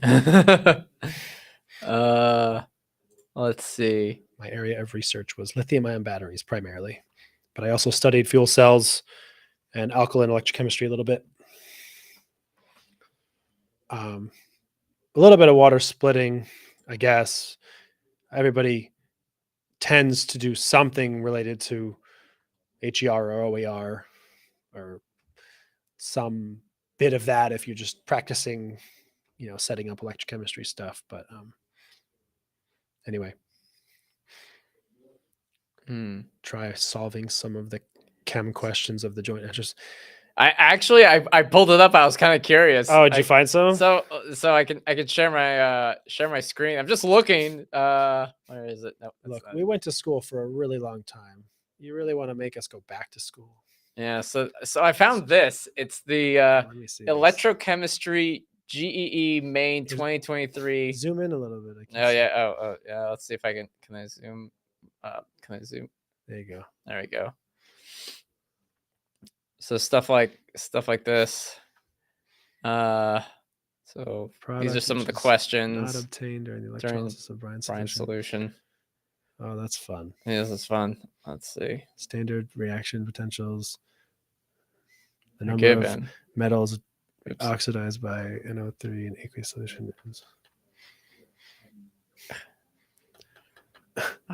Let's see. My area of research was lithium-ion batteries primarily, but I also studied fuel cells and alkaline electrochemistry a little bit. A little bit of water splitting, I guess. Everybody tends to do something related to HER or OER or some bit of that if you're just practicing, setting up electrochemistry stuff. But anyway, try solving some of the chem questions of the joint entrance. I pulled it up. I was kind of curious. Oh, did you find some? So I can share my screen. I'm just looking. Where is it? No, Look, we went to school for a really long time. You really want to make us go back to school? Yeah. So I found this. It's the Let me see. Electrochemistry GEE Main 2023. Zoom in a little bit. Oh yeah. Oh yeah. Let's see if I can. Can I zoom? Can I zoom? There you go. There we go. So stuff like this. So these are some of the questions. Not obtained during the electrolysis of brine solution. Oh, that's fun. Yeah, this is fun. Let's see. Standard reaction potentials. The number of metals oxidized by NO3 in aqueous solution.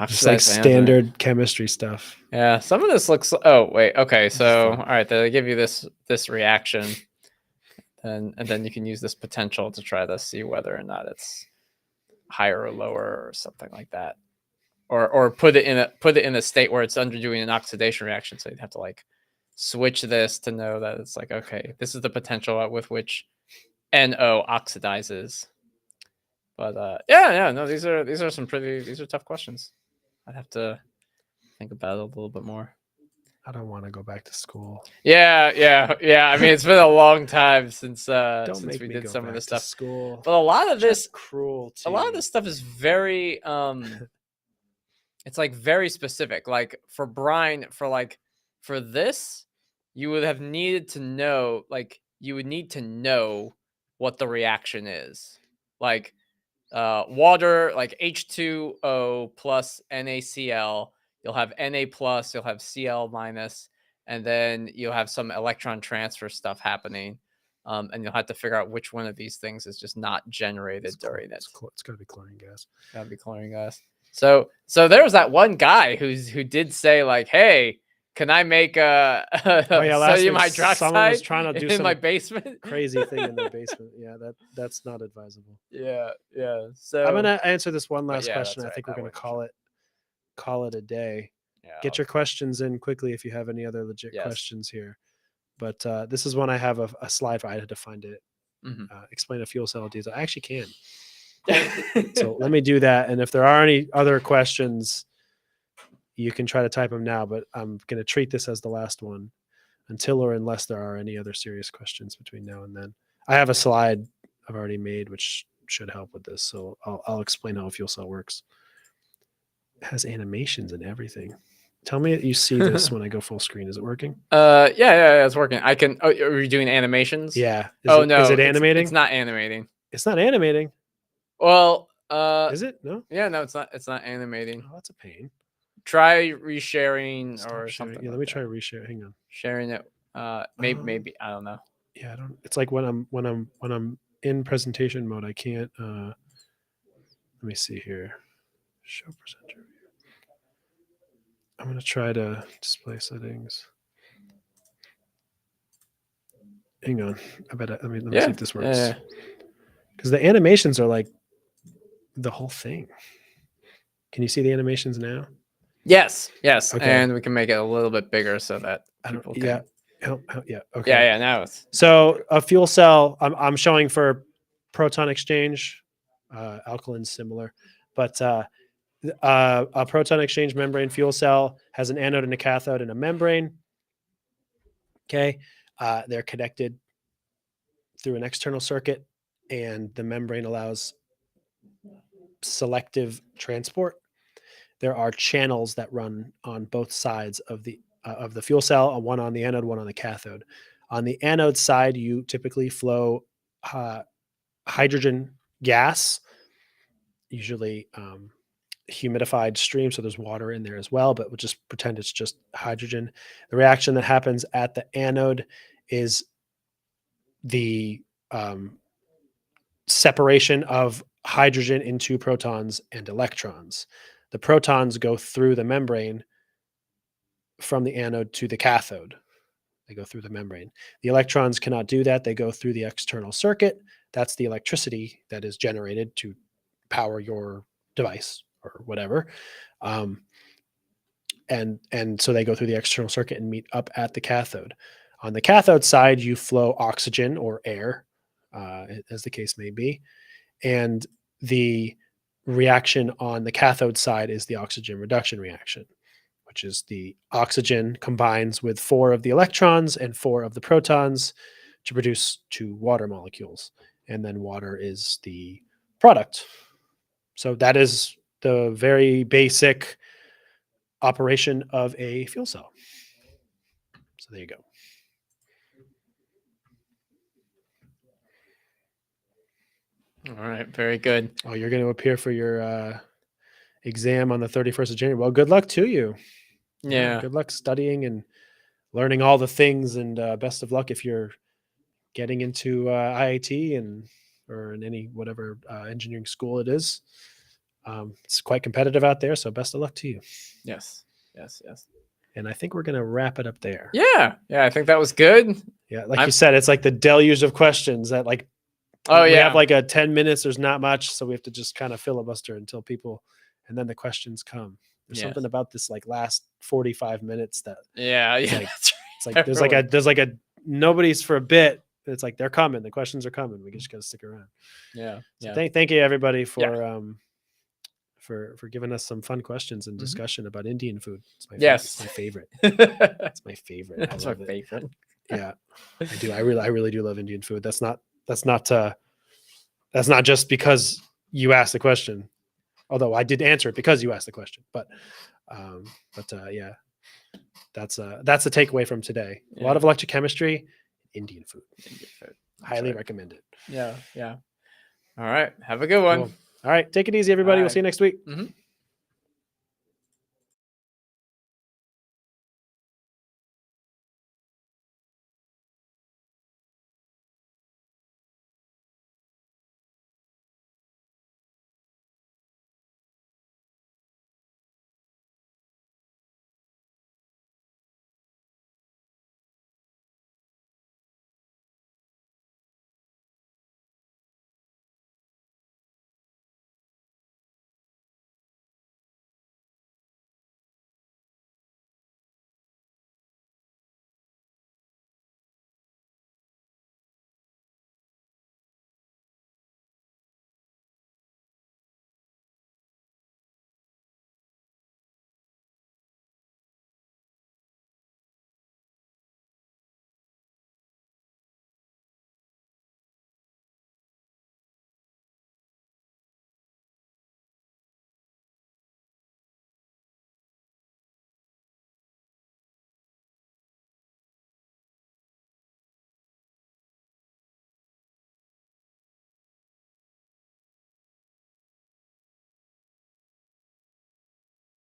Just like Oxidized anode. standard chemistry stuff. Yeah, some of this looks. Oh wait, okay. is So fun. all right, they give you this reaction, and then you can use this potential to try to see whether or not it's higher or lower or something like that, or put it in a state where it's undergoing an oxidation reaction. So you'd have to like switch this to know that it's like, okay, this is the potential with which NO oxidizes. But yeah, no, these are tough questions. I'd have to think about it a little bit more. I don't want to go back to school. Yeah. I mean, it's been a long time since Don't since make we me did go some of back this to stuff. school. But a lot of this, Just cruelty. a lot of this stuff is very it's like very specific. Like for brine, for this, you would have needed to know, like you would need to know what the reaction is. Like water, like H2O plus NaCl, you'll have Na plus, you'll have Cl minus, and then you'll have some electron transfer stuff happening. And you'll have to figure out which one of these things is just not generated during it. It's got to be chlorine gas. Gotta be chlorine gas. So there was that one guy who did say like, "Hey, can I make a Oh yeah, last sodium week someone was hydroxide trying to do in some my basement?" crazy thing in their basement. Yeah, that's not advisable. Yeah. So I'm gonna answer this one last yeah, question. that's I think right, we're that gonna way for call it a day. Yeah. Get your questions in quickly if you have any other legit Yes. questions here. But this is one I have a slide for. I had to find it. Mhm. Explain a fuel cell detail. I actually can. So let me do that. And if there are any other questions, you can try to type them now. But I'm going to treat this as the last one until or unless there are any other serious questions between now and then. I have a slide I've already made, which should help with this. So I'll explain how a fuel cell works. It has animations and everything. Tell me that you see this when I go full screen. Is it working? Yeah, it's working. I can. Oh, are you doing animations? Yeah. No, Is it animating? It's not animating. It's not animating. Well, Is it? No. yeah, no, it's not. It's not animating. Oh, that's a pain. Try resharing Stop or sharing. something. Yeah, like let me that. try reshare. Hang on. Sharing it. Maybe I don't know. Yeah, I don't. It's like when I'm in presentation mode, I can't. Let me see here. Show presenter view. I'm gonna try to display settings. Hang on. Let me see if this works. Yeah. Because the animations are like the whole thing. Can you see the animations now? Yes. Okay. And we can make it a little bit bigger so that people can. Yeah. Yeah. Okay. Yeah. Now it's. So a fuel cell, I'm showing for proton exchange, alkaline similar, but a proton exchange membrane fuel cell has an anode and a cathode and a membrane. Okay, they're connected through an external circuit, and the membrane allows selective transport. There are channels that run on both sides of the fuel cell, one on the anode, one on the cathode. On the anode side, you typically flow hydrogen gas, usually humidified stream, so there's water in there as well, but we'll just pretend it's just hydrogen. The reaction that happens at the anode is the separation of hydrogen into protons and electrons. The protons go through the membrane from the anode to the cathode. They go through the membrane. The electrons cannot do that. They go through the external circuit. That's the electricity that is generated to power your device or whatever. And so they go through the external circuit and meet up at the cathode. On the cathode side, you flow oxygen or air, as the case may be. And the reaction on the cathode side is the oxygen reduction reaction, which is the oxygen combines with 4 of the electrons and 4 of the protons to produce 2 water molecules. And then water is the product. So that is the very basic operation of a fuel cell. So there you go. All right, very good. Oh, you're going to appear for your exam on the 31st of January. Well, good luck to you. Yeah. Good luck studying and learning all the things, and best of luck if you're getting into IIT or in any whatever engineering school it is. It's quite competitive out there, so best of luck to you. Yes. Yes. Yes. And I think we're going to wrap it up there. Yeah. Yeah. I think that was good. Yeah, like you said, it's like the deluge of questions that like, Oh, we yeah. have like a 10 minutes. There's not much. So we have to just kind of filibuster until people, and then the questions come. There's Yes. something about this like last 45 minutes that Yeah. Yeah. like- that's it's like, there's like a, nobody's for a bit. It's like, they're coming. The questions are coming. We just got to stick around. Yeah. So Yeah. thank you everybody for giving us some fun questions and discussion about Indian food. It's my Yes. favorite. That's It's my favorite. I my love it. favorite. Yeah, I do. I really do love Indian food. That's not just because you asked the question, although I did answer it because you asked the question. But yeah, that's the takeaway from today. A lot of electrochemistry, Indian food. Indian food. Highly right. recommend it. Yeah. Yeah. All right. Have a good one. Cool. All right, take it easy, everybody. All We'll right. see you next week. Mhm.